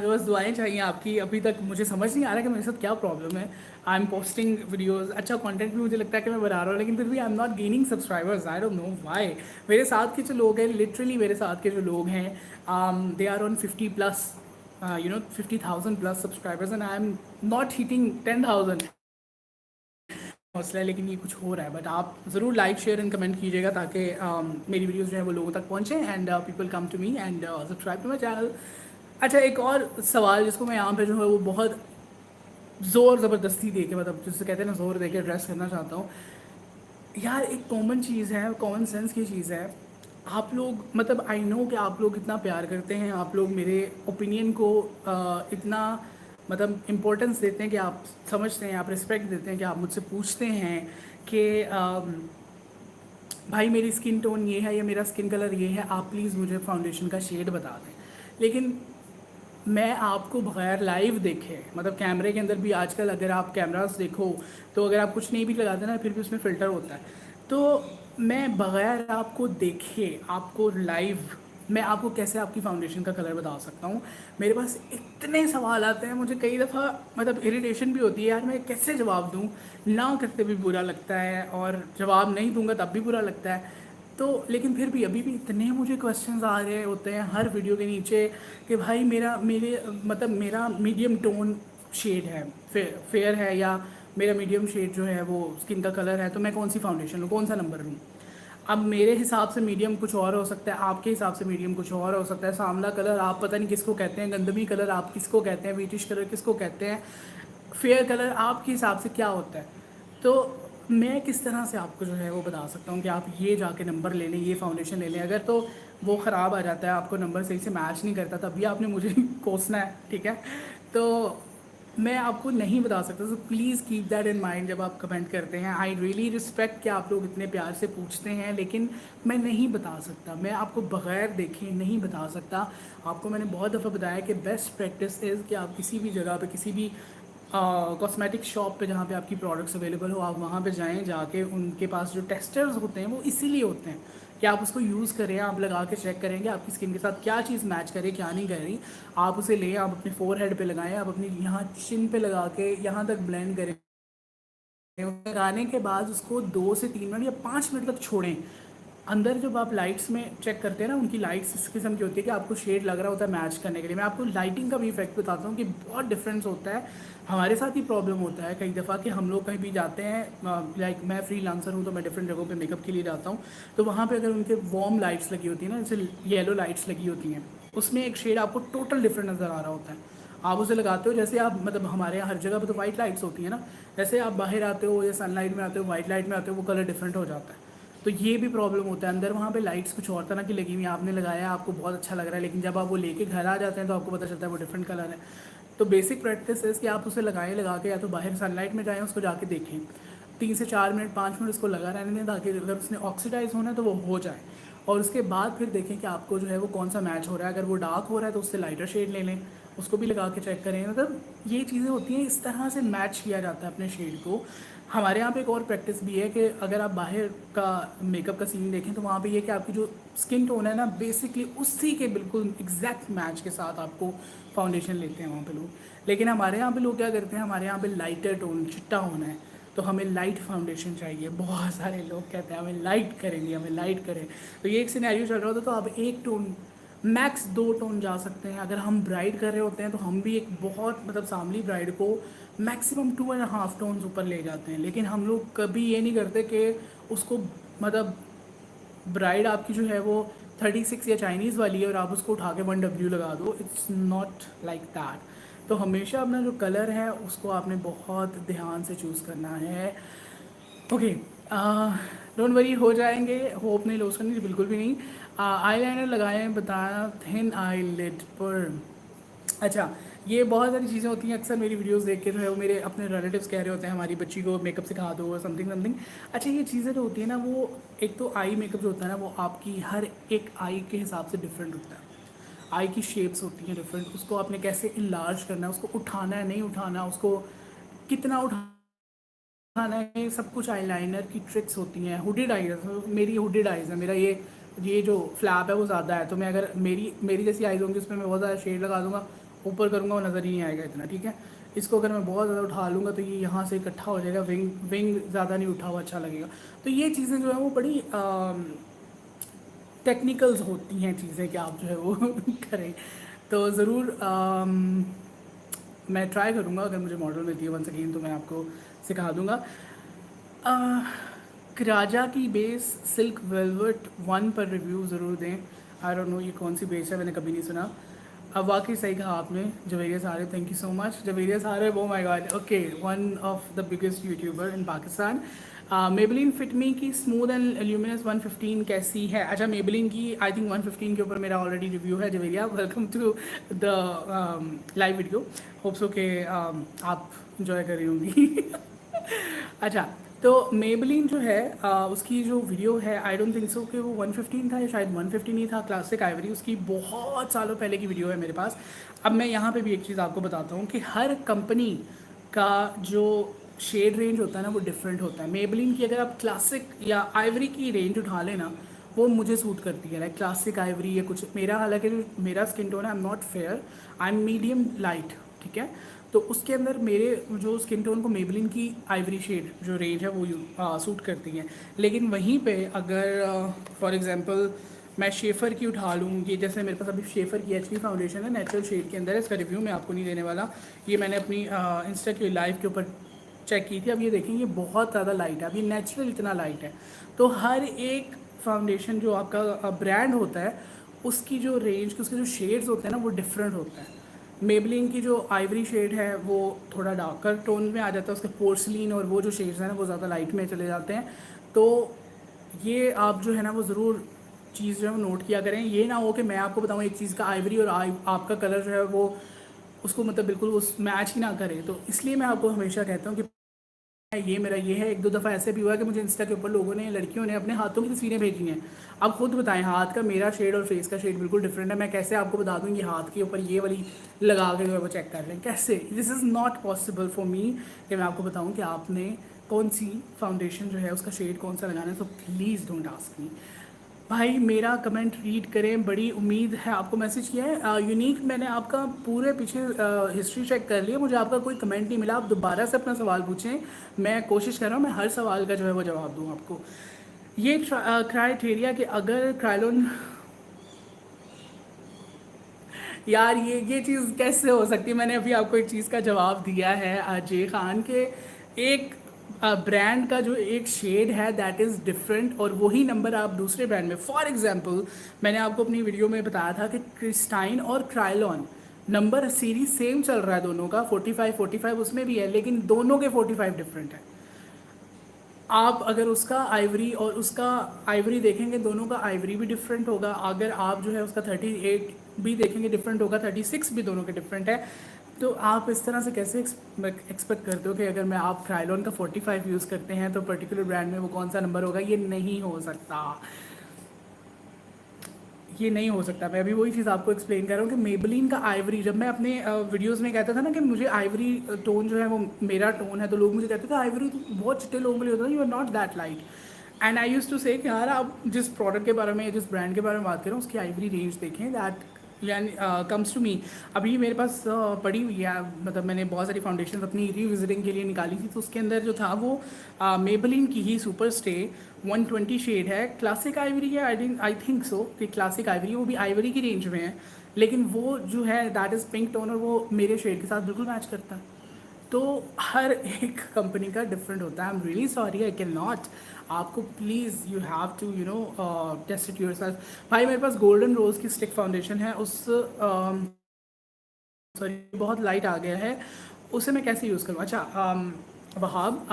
[SPEAKER 1] बस दुआएं चाहिए आपकी। अभी तक मुझे समझ नहीं आ रहा कि मेरे साथ क्या प्रॉब्लम है। आई एम पोस्टिंग वीडियोस, अच्छा कंटेंट भी मुझे लगता है कि मैं बना रहा हूँ, लेकिन फिर भी आई am not gaining subscribers. I don't know why. मेरे साथ के जो लोग हैं, लिटरली मेरे साथ के जो लोग हैं, they are on 50+, 50,000+ subscribers, and I am not hitting 10,000 हौसला है। लेकिन ये कुछ हो रहा है। बट आप ज़रूर लाइक शेयर एंड कमेंट कीजिएगा ताकि मेरी वीडियोस जो है वो लोगों तक पहुँचें, and people come to me and subscribe to my channel. अच्छा, एक और सवाल जिसको मैं यहाँ पे जो है वो बहुत ज़ोर ज़बरदस्ती दे के, मतलब जिससे कहते हैं ना ज़ोर दे के एड्रेस करना चाहता हूँ। यार, एक कॉमन चीज़ है, कॉमन सेंस की चीज़ है। आप लोग, मतलब आई नो कि आप लोग इतना प्यार करते हैं, आप लोग मेरे ओपिनियन को इतना मतलब इम्पोर्टेंस देते हैं कि आप समझते हैं, आप रिस्पेक्ट देते हैं, कि आप मुझसे पूछते हैं कि भाई मेरी स्किन टोन ये है या मेरा स्किन कलर ये है, आप प्लीज़ मुझे फाउंडेशन का शेड बता दें। लेकिन मैं आपको बगैर लाइव देखे, मतलब कैमरे के अंदर भी आजकल अगर आप कैमरास देखो तो अगर आप कुछ नहीं भी लगाते ना फिर भी उसमें फ़िल्टर होता है। तो मैं बगैर आपको देखे, आपको लाइव, मैं आपको कैसे आपकी फाउंडेशन का कलर बता सकता हूँ? मेरे पास इतने सवाल आते हैं, मुझे कई दफ़ा मतलब इरिटेशन भी होती है यार, मैं कैसे जवाब दूँ? ना करते भी बुरा लगता है, और जवाब नहीं दूँगा तब भी बुरा लगता है। तो लेकिन फिर भी अभी भी इतने मुझे क्वेश्चंस आ रहे होते हैं हर वीडियो के नीचे कि भाई मेरा मीडियम टोन शेड है, फेयर है, या मेरा मीडियम शेड जो है वो स्किन का कलर है, तो मैं कौन सी फाउंडेशन लूँ, कौन सा नंबर लूँ? अब मेरे हिसाब से मीडियम कुछ और हो सकता है, आपके हिसाब से मीडियम कुछ और हो सकता है। सांवला कलर आप पता नहीं किसको कहते हैं, गंदमी कलर आप किसको कहते हैं, व्हीटिश कलर किसको कहते हैं, फेयर कलर आपके हिसाब से क्या होता है? तो मैं किस तरह से आपको जो है वो बता सकता हूँ कि आप ये जाके नंबर ले लें, ये फाउंडेशन ले लें। अगर तो वो ख़राब आ जाता है, आपको नंबर सही से मैच नहीं करता, तब भी आपने मुझे कोसना है, ठीक है? तो मैं आपको नहीं बता सकता। So please keep that in mind जब आप कमेंट करते हैं। आई रियली रिस्पेक्ट कि आप लोग इतने प्यार से पूछते हैं, लेकिन मैं नहीं बता सकता, मैं आपको बग़ैर देखे नहीं बता सकता। आपको मैंने बहुत दफ़ा बताया कि बेस्ट प्रैक्टिस इज़ कि आप किसी भी जगह पे, किसी भी कॉस्मेटिक शॉप पे जहाँ पे आपकी प्रोडक्ट्स अवेलेबल हो, आप वहाँ पे जाएँ, जाके उनके पास जो टेस्टर्स होते हैं वो इसीलिए होते हैं कि आप उसको यूज़ करें, आप लगा के चेक करेंगे आपकी स्किन के साथ क्या चीज़ मैच करे, क्या नहीं कर रही। आप उसे लें, आप अपने फोरहेड पे लगाएं, आप अपनी यहाँ चिन पे लगा के यहाँ तक ब्लेंड करें। लगाने के बाद उसको 2 से 3 मिनट या 5 मिनट तक छोड़ें। अंदर जब आप लाइट्स में चेक करते हैं ना, उनकी लाइट्स इस किस्म की होती है कि आपको शेड लग रहा होता है मैच करने के लिए। मैं आपको लाइटिंग का भी इफेक्ट बताता हूँ कि बहुत डिफरेंस होता है। हमारे साथ ही प्रॉब्लम होता है कई दफ़ा कि हम लोग कहीं भी जाते हैं, लाइक मैं फ्रीलांसर हूँ तो मैं डिफरेंट जगहों पे मेकअप के लिए जाता हूँ, तो वहाँ पे अगर उनके वार्म लाइट्स लगी होती है ना, जैसे येलो लाइट्स लगी होती हैं, उसमें एक शेड आपको टोटल डिफरेंट नज़र आ रहा होता है। आप उसे लगाते हो, जैसे आप मतलब हमारे यहाँ हर जगह पे तो वाइट लाइट्स होती है ना, जैसे आप बाहर आते हो या सनलाइट में आते हो, वाइट लाइट में आते हो, वो कलर डिफरेंट हो जाता है। तो ये भी प्रॉब्लम होता है। अंदर वहाँ पे लाइट्स कुछ और तरह की लगी हुई हैं, आपने लगाया, आपको बहुत अच्छा लग रहा है, लेकिन जब आप वो लेके घर आ जाते हैं तो आपको पता चलता है वो डिफरेंट कलर है। तो बेसिक प्रैक्टिस है कि आप उसे लगाएं, लगा के या तो बाहर सनलाइट में जाएँ, उसको जाके देखें, 3 से 4 मिनट 5 मिनट उसको लगा रहने दें, ताकि अगर उसने ऑक्सीडाइज होना है तो वो हो जाए। और उसके बाद फिर देखें कि आपको जो है वो कौन सा मैच हो रहा है। अगर वो डार्क हो रहा है तो उससे लाइटर शेड ले लें, उसको भी लगा के चेक करें। मतलब ये चीज़ें होती हैं, इस तरह से मैच किया जाता है अपने शेड को। हमारे यहाँ पे एक और प्रैक्टिस भी है कि अगर आप बाहर का मेकअप का सीन देखें तो वहाँ पे ये कि आपकी जो स्किन टोन है ना, बेसिकली उसी के बिल्कुल एग्जैक्ट मैच के साथ आपको फाउंडेशन लेते हैं वहाँ पे लोग। लेकिन हमारे यहाँ पे लोग क्या करते हैं, हमारे यहाँ पे लाइटर टोन, चिट्टा होना है, तो हमें लाइट फाउंडेशन चाहिए। बहुत सारे लोग कहते हैं हमें लाइट करेंगे, हमें लाइट करें। तो ये एक सिनेरियो चल रहा था, तो आप एक टोन मैक्स 2 टोन जा सकते हैं। अगर हम ब्राइड कर रहे होते हैं तो हम भी एक बहुत मतलब सामली ब्राइड को मैक्सिमम 2.5 टोन्स ऊपर ले जाते हैं, लेकिन हम लोग कभी ये नहीं करते कि उसको मतलब ब्राइड आपकी जो है वो 36 या चाइनीज़ वाली है और आप उसको उठा के 1W लगा दो। It's not like that. तो हमेशा अपना जो कलर है उसको आपने बहुत ध्यान से चूज़ करना है। ओके, डोंट वरी, हो जाएंगे, होप नहीं लॉस करनी, बिल्कुल भी नहीं। आई लाइनर लगाए बताया, थिन आई लिड पर। अच्छा, ये बहुत सारी चीज़ें होती हैं, अक्सर मेरी वीडियोस देख के जो है वो मेरे अपने रिलेटिव्स कह रहे होते हैं हमारी बच्ची को मेकअप सिखा दो और समथिंग समथिंग। अच्छा, ये चीज़ें जो होती है ना, वो एक तो आई मेकअप जो होता है ना वो आपकी हर एक आई के हिसाब से डिफरेंट होता है। आई की शेप्स होती हैं डिफरेंट, उसको आपने कैसे इनलार्ज करना है, उसको उठाना है नहीं उठाना, उसको कितना उठाना है, सब कुछ आईलाइनर की ट्रिक्स होती हैं। हुडेड आईज, मेरी हुडेड आईज है, मेरा ये जो फ्लैप है वो ज़्यादा है, तो मैं अगर मेरी मेरी जैसी आईज होंगी उसमें मैं बहुत ज़्यादा शेड लगा दूंगा, ऊपर करूँगा वो नज़र ही नहीं आएगा इतना, ठीक है। इसको अगर मैं बहुत ज़्यादा उठा लूँगा तो ये यहाँ से इकट्ठा हो जाएगा, विंग विंग ज़्यादा नहीं उठा हुआ अच्छा लगेगा। तो ये चीज़ें जो है वो बड़ी टेक्निकल्स होती हैं चीज़ें कि आप जो है वो करें। तो ज़रूर मैं ट्राई करूँगा, अगर मुझे मॉडल मिलती है वंस अगेन तो मैं आपको सिखा दूँगा। राजा की बेस सिल्क वेलवेट 1 पर रिव्यू ज़रूर दें। आई डोंट नो ये कौन सी बेस है, मैंने कभी नहीं सुना। अब वाकई सही कहा आपने, जवेरिया सारे, thank you so much Javeria सारे, वो my God, okay, one of the biggest youtuber in Pakistan. Maybelline fit me की स्मूथ एंड ल्यूमिनस 115 कैसी है? अच्छा, मेबलिन की आई थिंक 115 के ऊपर मेरा ऑलरेडी रिव्यू है। Javeria, welcome to the live video, hope so के आप इंजॉय कर रही होंगी। अच्छा, तो मेबलिन जो है उसकी जो वीडियो है, आई डोंट थिंक सो कि वो 115 था या शायद 115 ही था, क्लासिक आइवरी, उसकी बहुत सालों पहले की वीडियो है मेरे पास। अब मैं यहाँ पे भी एक चीज़ आपको बताता हूँ कि हर कंपनी का जो शेड रेंज होता है ना वो डिफरेंट होता है। मेबलिन की अगर आप क्लासिक या आइवरी की रेंज उठा लेना, वो मुझे सूट करती है, लाइक क्लासिक आइवरी या कुछ। मेरा हालांकि जो मेरा स्किन टोन है, I am not fair, I am medium light, ठीक है। तो उसके अंदर मेरे जो स्किन टोन को मेबलिन की आइवरी शेड जो रेंज है वो सूट करती है। लेकिन वहीं पे अगर फॉर एग्जांपल मैं शेफ़र की उठा लूँ, ये जैसे मेरे पास अभी शेफ़र की एचडी फाउंडेशन है, नेचुरल शेड के अंदर है, इसका रिव्यू मैं आपको नहीं देने वाला, ये मैंने अपनी इंस्टा के लाइव के ऊपर चेक की थी। अब ये देखें, ये बहुत ज़्यादा लाइट है, अब ये नेचुरल इतना लाइट है। तो हर एक फाउंडेशन जो आपका ब्रांड होता है उसकी जो रेंज, उसके जो शेड्स होते हैं ना वो डिफरेंट होता है। मेबलिन की जो आइवरी शेड है वो थोड़ा डार्कर टोन में आ जाता है, उसके पोर्सलिन और वो जो शेड्स हैं ना वो ज़्यादा लाइट में चले जाते हैं। तो ये आप जो है ना वो ज़रूर चीज़ जो है वो नोट किया करें। ये ना हो कि मैं आपको बताऊँ एक चीज़ का आइवरी और आपका कलर जो है वो उसको मतलब बिल्कुल उस मैच ही ना करे। तो इसलिए मैं आपको हमेशा कहता हूँ कि ये मेरा ये है। एक दो दफ़ा ऐसे भी हुआ कि मुझे इंस्टा के ऊपर लोगों ने, लड़कियों ने अपने हाथों की तस्वीरें भेजी हैं। अब खुद बताएं, हाथ का मेरा शेड और फेस का शेड बिल्कुल डिफरेंट है, मैं कैसे आपको बता दूँ ये हाथ के ऊपर ये वाली लगा के जो है वो चेक कर लें? कैसे? This is not possible for me कि मैं आपको बताऊँ कि आपने कौन सी फाउंडेशन जो है उसका शेड कौन सा लगाना है। So please don't ask me. भाई मेरा कमेंट रीड करें, बड़ी उम्मीद है आपको मैसेज किया है यूनिक। मैंने आपका पूरे पीछे हिस्ट्री चेक कर लिया, मुझे आपका कोई कमेंट नहीं मिला। आप दोबारा से अपना सवाल पूछें, मैं कोशिश कर रहा हूँ मैं हर सवाल का जो है वो जवाब दूँ आपको। ये क्राइटेरिया कि अगर क्राइलोन, यार ये चीज़ कैसे हो सकती है? मैंने अभी आपको एक चीज़ का जवाब दिया है अजय खान के, एक ब्रांड का जो एक शेड है दैट इज़ डिफरेंट और वही नंबर आप दूसरे ब्रांड में, फॉर एग्जांपल मैंने आपको अपनी वीडियो में बताया था कि क्रिस्टाइन और क्राइलॉन नंबर सीरीज सेम चल रहा है दोनों का, 45 उसमें भी है, लेकिन दोनों के 45 डिफरेंट है। आप अगर उसका आइवरी और उसका आइवरी देखेंगे, दोनों का आइवरी भी डिफरेंट होगा। अगर आप जो है उसका 38 भी देखेंगे डिफरेंट होगा, 36 भी दोनों के डिफरेंट है। तो आप इस तरह से कैसे एक्सपेक्ट करते हो कि अगर मैं आप क्राइलॉन का 45 यूज़ करते हैं तो पर्टिकुलर ब्रांड में वो कौन सा नंबर होगा? ये नहीं हो सकता, ये नहीं हो सकता। मैं अभी वही चीज़ आपको एक्सप्लेन कर रहा हूँ कि मेबलिन का आइवरी, जब मैं अपने वीडियोस में कहता था ना कि मुझे आइवरी टोन जो है वो मेरा टोन है, तो लोग मुझे कहते थे आइवरी तो बहुत चिट्टे लोगों के लिए होता है, you are not that light. And I use to say कि यार आप जिस प्रोडक्ट के बारे में, जिस ब्रांड के बारे में बात करें उसकी आइवरी रेंज देखें, दैट यानी कम्स टू मी, अभी मेरे पास पड़ी हुई है, मतलब मैंने बहुत सारी फाउंडेशन अपनी रीविजिटिंग के लिए निकाली थी, तो उसके अंदर जो था वो मेबलिन की ही सुपर स्टे 120 शेड है, क्लासिक आइवरी है, आई थिंक सो कि क्लासिक आइवरी, वो भी आइवरी की रेंज में है, लेकिन वो जो है दैट इज़ पिंक टोन और वो मेरे शेड के साथ बिल्कुल मैच करता है। तो हर एक कंपनी का डिफरेंट होता है। I am really sorry, I can not, आपको please you have to you know test it yourself. भाई मेरे पास गोल्डन रोज़ की स्टिक फाउंडेशन है, उस सॉरी बहुत लाइट आ गया है, उसे मैं कैसे यूज़ करूँ? अच्छा Wahab,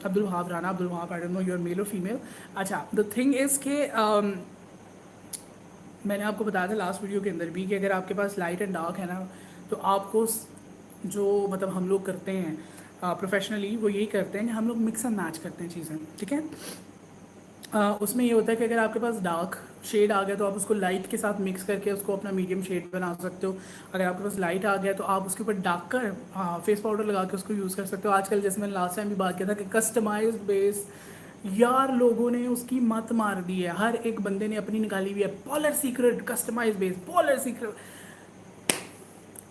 [SPEAKER 1] Abdul Wahab Rana, Abdul Wahab, I don't know your male और फीमेल। अच्छा द थिंग इज़ के मैंने आपको बताया था लास्ट वीडियो के अंदर भी कि अगर आपके पास लाइट एंड डार्क है ना, तो आपको जो मतलब हम लोग करते हैं प्रोफेशनली, वो यही करते हैं कि हम लोग मिक्स एंड मैच करते हैं चीज़ें, ठीक है। उसमें ये होता है कि अगर आपके पास डार्क शेड आ गया तो आप उसको लाइट के साथ मिक्स करके उसको अपना मीडियम शेड बना सकते हो। अगर आपके पास लाइट आ गया तो आप उसके ऊपर डार्क कर फेस पाउडर लगा के उसको यूज़ कर सकते हो। आजकल जैसे मैंने लास्ट टाइम भी बात किया था कि कस्टमाइज्ड बेस, यार लोगों ने उसकी मत मार दी है, हर एक बंदे ने अपनी निकाली हुई है, polar secret customise base, polar secret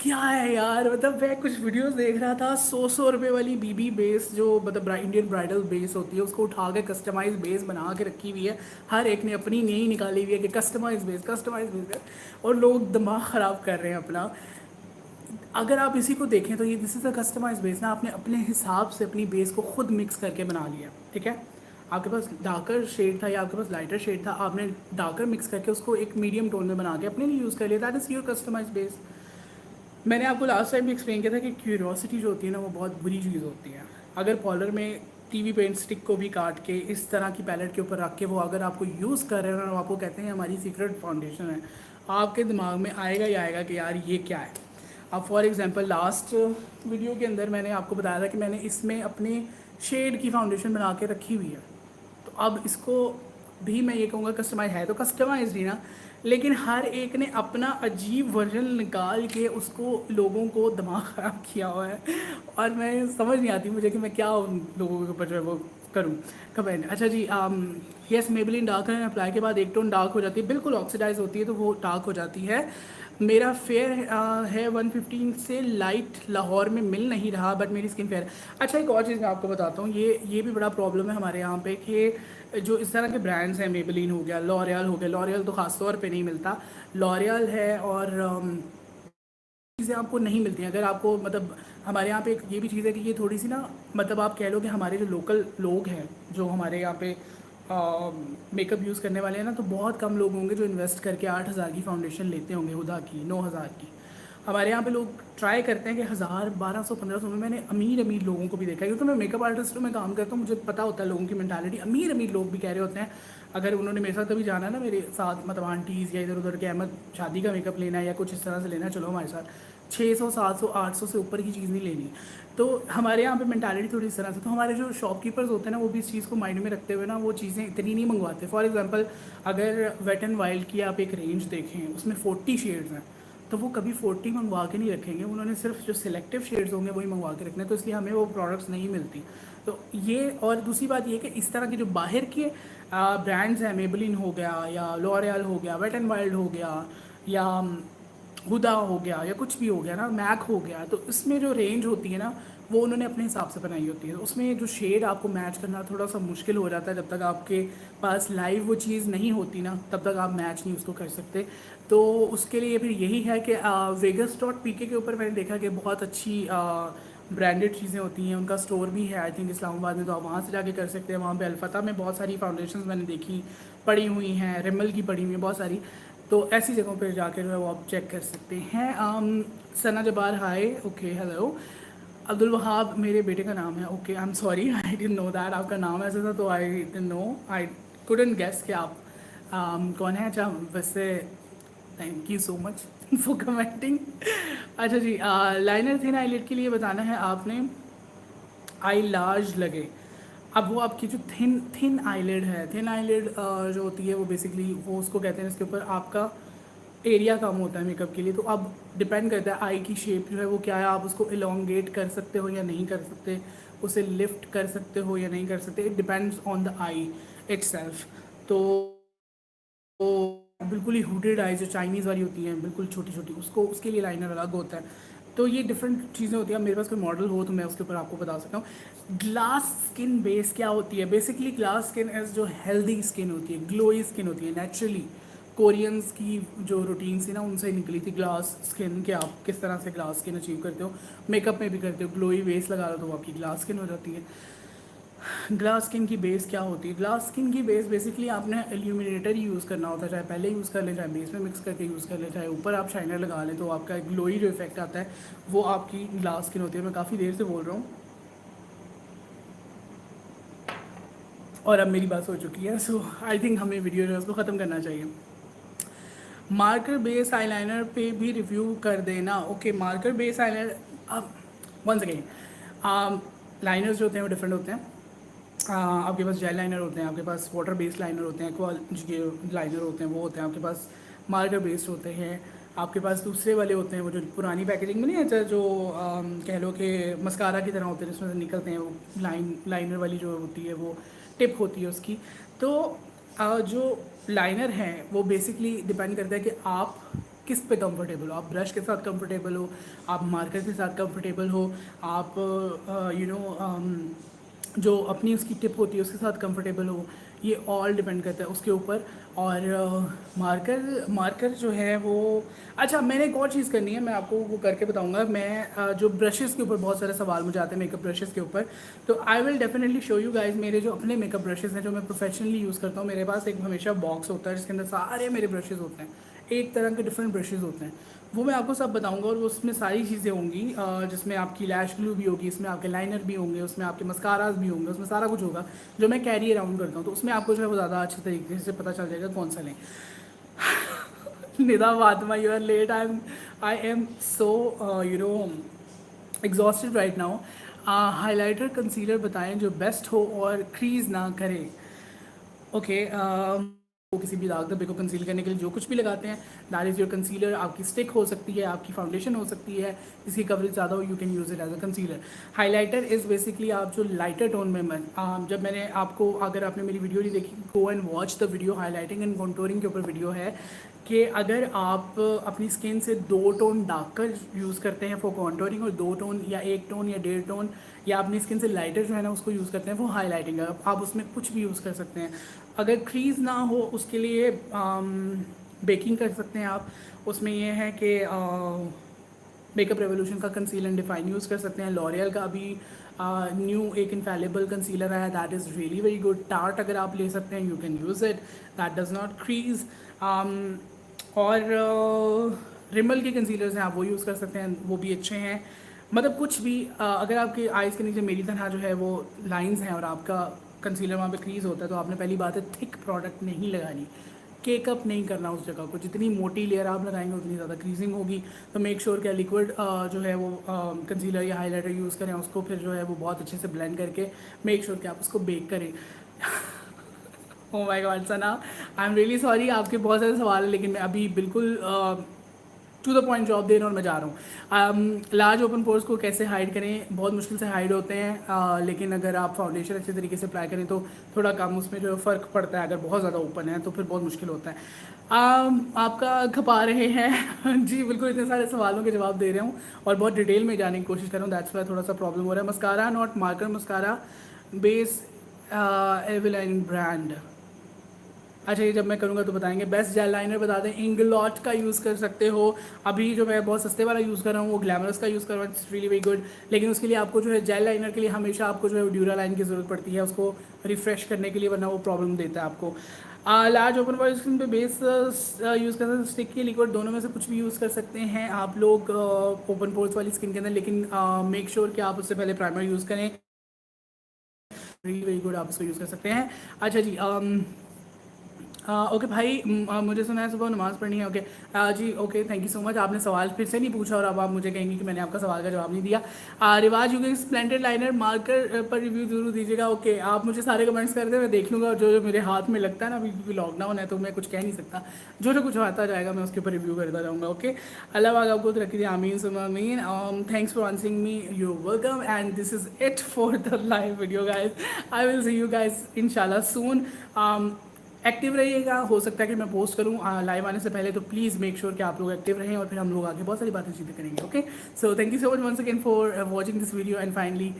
[SPEAKER 1] क्या है यार। मतलब मैं कुछ वीडियोस देख रहा था, 100 रुपये वाली बीबी बेस जो मतलब इंडियन ब्राइडल बेस होती है, उसको उठा के कस्टमाइज बेस बना के रखी हुई है, हर एक ने अपनी नई निकाली हुई है कि कस्टमाइज बेस, कस्टमाइज बेस, और लोग दिमाग ख़राब कर रहे हैं अपना। अगर आप इसी को देखें तो ये this is a customise base ना, आपने अपने हिसाब से अपनी बेस को खुद मिक्स करके बना लिया, ठीक है। आपके पास डार्कर शेड था या आपके पास लाइटर शेड था, आपने डार्कर मिक्स करके उसको एक मीडियम टोन में बना के अपने लिए यूज़ कर लिया, that is your customise base. मैंने आपको लास्ट टाइम भी एक्सप्लेन किया था कि क्यूरियोसिटी जो होती है ना, वो बहुत बुरी चीज़ होती है। अगर पॉलर में टीवी पेंट स्टिक को भी काट के इस तरह की पैलेट के ऊपर रख के वो अगर आपको यूज़ कर रहे हैं और आपको कहते हैं हमारी सीक्रेट फाउंडेशन है, आपके दिमाग में आएगा ही आएगा कि यार ये क्या है। अब फॉर एग्जांपल लास्ट वीडियो के अंदर मैंने आपको बताया था कि मैंने इसमें अपने शेड की फाउंडेशन बना के रखी हुई है, तो अब इसको भी मैं ये कहूँगा कस्टमाइज है तो कस्टमाइज ही ना, लेकिन हर एक ने अपना अजीब वर्जन निकाल के उसको लोगों को दिमाग ख़राब किया हुआ है, और मैं समझ नहीं आती मुझे कि मैं क्या उन लोगों के ऊपर जो है वो करूँ कमेंट। अच्छा जी, यस मेबलिन डार्क है, अप्लाई के बाद एक टोन डार्क हो जाती है, बिल्कुल ऑक्सीडाइज होती है तो वो डार्क हो जाती है। मेरा फेयर है 115 से लाइट लाहौर में मिल नहीं रहा, बट मेरी स्किन फेयर है। अच्छा एक और चीज़ मैं आपको बताता हूँ, ये भी बड़ा प्रॉब्लम है हमारे यहाँ पे कि जो इस तरह के ब्रांड्स हैं, मेबलिन हो गया, लॉरियल हो गया, लॉरियल तो ख़ास तौर पे नहीं मिलता, लॉरियल है और चीज़ें आपको नहीं मिलती हैं। अगर आपको मतलब हमारे यहाँ पे एक ये भी चीज़ है कि ये थोड़ी सी ना, मतलब आप कह लो कि हमारे जो लोकल लोग हैं जो हमारे यहाँ पे मेकअप यूज़ करने वाले हैं ना, तो बहुत कम लोग होंगे जो इन्वेस्ट करके 8,000 की फाउंडेशन लेते होंगे, हुदा की 9,000 की। हमारे यहाँ पे लोग ट्राई करते हैं कि 1,000 1,200 1,500 में। मैंने अमीर अमीर लोगों को भी देखा है, क्योंकि मैं मेकअप आर्टिस्ट में काम करता हूँ, मुझे पता होता है लोगों की मेंटालिटी। अमीर अमीर लोग भी कह रहे होते हैं, अगर उन्होंने मेरे साथ कभी जाना है ना, मेरे साथ मतलब आंटीज़ या इधर उधर के अहमद शादी का मेकअप लेना है या कुछ इस तरह से लेना है, चलो हमारे साथ 600 700 800 से ऊपर की चीज़ नहीं लेनी। तो हमारे यहाँ पे मेंटालिटी थोड़ी इस तरह से, तो हमारे जो शॉपकीपर्स होते हैं ना, वो भी इस चीज़ को माइंड में रखते हुए ना वो चीज़ें इतनी नहीं मंगवाते। फॉर एग्जांपल अगर वेट एंड वाइल्ड की आप एक रेंज देखें, उसमें 40 शेड्स हैं, तो वो कभी 40 मंगवा के नहीं रखेंगे, उन्होंने सिर्फ जो सिलेक्टिव शेड्स होंगे वही मंगवा के रखने हैं, तो इसलिए हमें वो प्रोडक्ट्स नहीं मिलती। तो ये, और दूसरी बात ये कि इस तरह के जो बाहर के ब्रांड्स हैं, मेबलिन हो गया या लॉरियल हो गया, वेट एंड वाइल्ड हो गया या हुदा हो गया या कुछ भी हो गया ना, मैक हो गया, तो इसमें जो रेंज होती है ना, वो उन्होंने अपने हिसाब से बनाई होती है, तो उसमें जो शेड आपको मैच करना थोड़ा सा मुश्किल हो जाता है। जब तक आपके पास लाइव वो चीज़ नहीं होती ना, तब तक आप मैच नहीं उसको कर सकते। तो उसके लिए फिर यही है कि vegas.pk के ऊपर मैंने देखा कि बहुत अच्छी ब्रांडेड चीज़ें होती हैं, उनका स्टोर भी है आई थिंक इस्लामाबाद में, तो आप वहाँ से जाके कर सकते हैं। वहाँ पे अलफता में बहुत सारी फाउंडेशन मैंने देखी पड़ी हुई हैं, रिमल की पड़ी हुई हैं बहुत सारी, तो ऐसी जगहों पर जाकर जो है वो आप चेक कर सकते हैं। Sana Jabbar hi, okay hello. Abdul Wahab मेरे बेटे का नाम है, okay I am sorry I didn't know that आपका नाम ऐसा था, तो I didn't know, I couldn't guess कि आप कौन है। अच्छा वैसे thank you so much for commenting. अच्छा जी, लाइनर थिन आईलिड के लिए बताना है आपने आई लार्ज लगे। अब वो आपकी जो थिन थिन आईलिड है, थिन आईलिड जो होती है वो बेसिकली वो उसको कहते हैं, इसके ऊपर आपका एरिया कम होता है मेकअप के लिए, तो अब डिपेंड करता है आई की शेप जो है वो क्या है, आप उसको इलोंगेट कर सकते हो या नहीं कर सकते, उसे लिफ्ट कर सकते हो या नहीं कर सकते, it depends on the I itself. तो बिल्कुल ही हुडेड आई जो चाइनीज़ वाली होती हैं बिल्कुल छोटी छोटी, उसको उसके लिए लाइनर अलग होता है। तो ये डिफरेंट चीज़ें होती हैं। मेरे पास कोई मॉडल हो तो मैं उसके ऊपर आपको बता सकता हूँ। ग्लास स्किन बेस क्या होती है? बेसिकली ग्लास स्किन एज जो हेल्दी स्किन होती है, ग्लोई स्किन होती है नेचुरली। कोरियंस की जो रूटीन थी ना उनसे निकली थी ग्लास स्किन, कि आप किस तरह से ग्लास स्किन अचीव करते हो। मेकअप में भी करते हो, ग्लोई बेस लगा लो तो वो आपकी ग्लास स्किन हो जाती है। ग्लास स्किन की बेस क्या होती है? ग्लास स्किन की बेस बेसिकली आपने एल्यूमिनेटर यूज़ करना होता है, चाहे पहले यूज़ कर लें, चाहे बेस में मिक्स करके यूज़ कर लें, चाहे ऊपर आप शाइनर लगा लें, तो आपका ग्लोई जो इफेक्ट आता है वो आपकी ग्लास स्किन होती है। मैं काफ़ी देर से बोल रहा हूँ और अब मेरी बात हो चुकी है, सो आई थिंक हमें वीडियो जो है उसको ख़त्म करना चाहिए। मार्कर बेस आईलाइनर पे भी रिव्यू कर देना। ओके, मार्कर बेस आईलाइनर, अब वन सेकेंड, लाइनर्स जो होते हैं वो डिफरेंट होते हैं। आपके पास जेल लाइनर होते हैं, आपके पास वाटर बेस्ड लाइनर होते हैं, एक्वा जो लाइनर होते हैं वो होते हैं, आपके पास मार्कर बेस्ड होते हैं, आपके पास दूसरे वाले होते हैं वो जो पुरानी पैकेजिंग में नहीं आता, जो कह लो कि मस्कारा की तरह होते हैं जिसमें से निकलते हैं वो लाइनर वाली जो होती है वो टिप होती है उसकी। तो जो लाइनर हैं वो बेसिकली डिपेंड करता है कि आप किस पे कंफर्टेबल हो। आप ब्रश के साथ कंफर्टेबल हो, आप मार्कर के साथ कंफर्टेबल हो, आप जो अपनी उसकी टिप होती है उसके साथ कंफर्टेबल हो। ये ऑल डिपेंड करता है उसके ऊपर। और मार्कर मार्कर जो है वो, अच्छा मैंने एक और चीज़ करनी है, मैं आपको वो करके बताऊंगा। मैं जो ब्रशेस के ऊपर बहुत सारे सवाल मुझे आते हैं मेकअप ब्रशेस के ऊपर, तो I will definitely show you guys मेरे जो अपने मेकअप ब्रशेस हैं जो मैं प्रोफेशनली यूज़ करता हूँ। मेरे पास एक हमेशा बॉक्स होता है जिसके अंदर सारे मेरे ब्रशेज़ होते हैं, एक तरह के डिफरेंट ब्रशेज़ होते हैं। वो मैं आपको सब बताऊंगा और उसमें सारी चीज़ें होंगी, जिसमें आपकी लैश ग्लू भी होगी, इसमें आपके लाइनर भी होंगे, उसमें आपके मस्काराज भी होंगे, उसमें सारा कुछ होगा जो मैं कैरी अराउंड करता हूँ। तो उसमें आपको जो है वो ज़्यादा अच्छे तरीके से पता चल जाएगा कौन सा लें। Nida Fatima, you are late. I am so you know exhausted right now. Highlighter concealer बताएं जो बेस्ट हो और क्रीज ना करे। ओके, वो किसी भी दाग धब्बे को कंसील करने के लिए जो कुछ भी लगाते हैं, दैट इज़ योर कंसीलर। आपकी स्टिक हो सकती है, आपकी फाउंडेशन हो सकती है, जिसकी कवरेज ज़्यादा हो, you can use it as a concealer. Highlighter is basically आप जो लाइटर टोन में जब मैंने आपको, अगर आपने मेरी वीडियो नहीं देखी, go and watch the video. Highlighting and contouring के ऊपर वीडियो है कि अगर आप अपनी स्किन से 2 टोन डार्कर यूज़ करते हैं फॉर कॉन्टोरिंग, और 2 टोन या 1 टोन या 1.5 टोन, या अपनी स्किन से लाइटर जो है ना उसको यूज़ करते हैं, वो हाईलाइटिंग है। आप उसमें कुछ भी यूज़ कर सकते हैं। अगर क्रीज ना हो उसके लिए बेकिंग कर सकते हैं आप। उसमें ये है कि मेकअप रेवोल्यूशन का कंसील एंड डिफाइन यूज़ कर सकते हैं। लॉरियल का भी न्यू एक इनफेलेबल कंसीलर है, that is really very good. Tart अगर आप ले सकते हैं, you can use it, that does not crease. और रिमल के कंसीलर्स हैं, आप वो यूज़ कर सकते हैं, वो भी अच्छे हैं। मतलब कुछ भी, अगर आपके आइज़ के नीचे मेरी तरह जो है वो लाइंस हैं और आपका कंसीलर वहाँ पे क्रीज होता है, तो आपने पहली बात है थिक प्रोडक्ट नहीं लगानी, केक अप नहीं करना उस जगह को। जितनी मोटी लेयर आप लगाएंगे उतनी ज़्यादा क्रीजिंग होगी। तो मेक श्योर क्या लिक्विड जो है वो कंसीलर या हाइलाइटर यूज़ करें, उसको फिर जो है वो बहुत अच्छे से ब्लेंड करके मेक श्योर कि आप उसको बेक करें। Oh my God Sana, I am really sorry, आपके बहुत सारे सवाल हैं, लेकिन मैं अभी बिल्कुल टू द पॉइंट जॉब दे रहा हूँ और मैं जा रहा हूँ। लार्ज ओपन पोर्स को कैसे हाइड करें? बहुत मुश्किल से हाइड होते हैं, लेकिन अगर आप फाउंडेशन अच्छे तरीके से अप्लाई करें तो थोड़ा कम उसमें जो फ़र्क पड़ता है। अगर बहुत ज़्यादा ओपन है तो फिर बहुत मुश्किल होता है। आपका खपा रहे हैं जी बिल्कुल, इतने सारे सवालों के जवाब दे रहा हूँ और बहुत डिटेल में जाने की कोशिश कर रहा हूँ, दैट्स वाई थोड़ा सा प्रॉब्लम हो रहा है। Mascara not marker, mascara base Eveline brand. अच्छा, ये जब मैं करूँगा तो बताएंगे। बेस्ट जेल लाइनर बता दें, इंगलॉट का यूज़ कर सकते हो। अभी जो मैं बहुत सस्ते वाला यूज़ कर रहा हूँ वो ग्लैमरस का यूज़ कर रहा हूँ, इट्स रियली वेरी गुड। लेकिन उसके लिए आपको जो है जेल लाइनर के लिए हमेशा आपको जो है ड्यूरा लाइन की ज़रूरत पड़ती है उसको रिफ़्रेश करने के लिए, वरना वो प्रॉब्लम देता है आपको। लार्ज ओपन वाली स्किन पे बेस यूज़ कर सकते हैं, स्टिक की लिक्विड, दोनों में से कुछ भी यूज़ कर सकते हैं आप लोग ओपन पोर्स वाली स्किन के अंदर। लेकिन मेक श्योर कि आप उससे पहले प्राइमर यूज़ करें, रियली वेरी गुड, आप उसको यूज़ कर सकते हैं। अच्छा जी, ओके भाई, मुझे सुना है सुबह नमाज़ पढ़नी है। ओके जी, okay, thank you so much. आपने सवाल फिर से नहीं पूछा और अब आप मुझे कहेंगे कि मैंने आपका सवाल का जवाब नहीं दिया। रिवाज यू स्प्लेंडेड लाइनर मार्कर पर रिव्यू जरूर दीजिएगा। ओके, आप मुझे सारे कमेंट्स कर दे, मैं देख लूँगा, और जो जो मेरे हाथ में लगता है ना, अभी लॉकडाउन है तो मैं कुछ कह नहीं सकता, जो जो कुछ आता जाएगा मैं उसके ऊपर रिव्यू करता जाऊँगा। ओके, अल्लाह पाक आपको तरक्की दे, आमीन सुम्मा आमीन। Thanks for answering me, you welcome, and this is it for the live video guys. I will see you guys इंशाल्लाह सून। एक्टिव रहिएगा, हो सकता है कि मैं पोस्ट करूँ लाइव आने से पहले, तो प्लीज़ मेक श्योर कि आप लोग एक्टिव रहें और फिर हम लोग आगे बहुत सारी बातें चीज़ें करेंगे। Okay, so thank you so much once again for watching this video and finally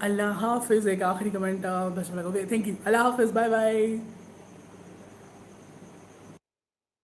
[SPEAKER 1] अल्लाह हाफिज़। एक आखिरी कमेंट बेस्ट लगा। ओके, थैंक यू, अल्लाह हाफिज़, बाय बाय।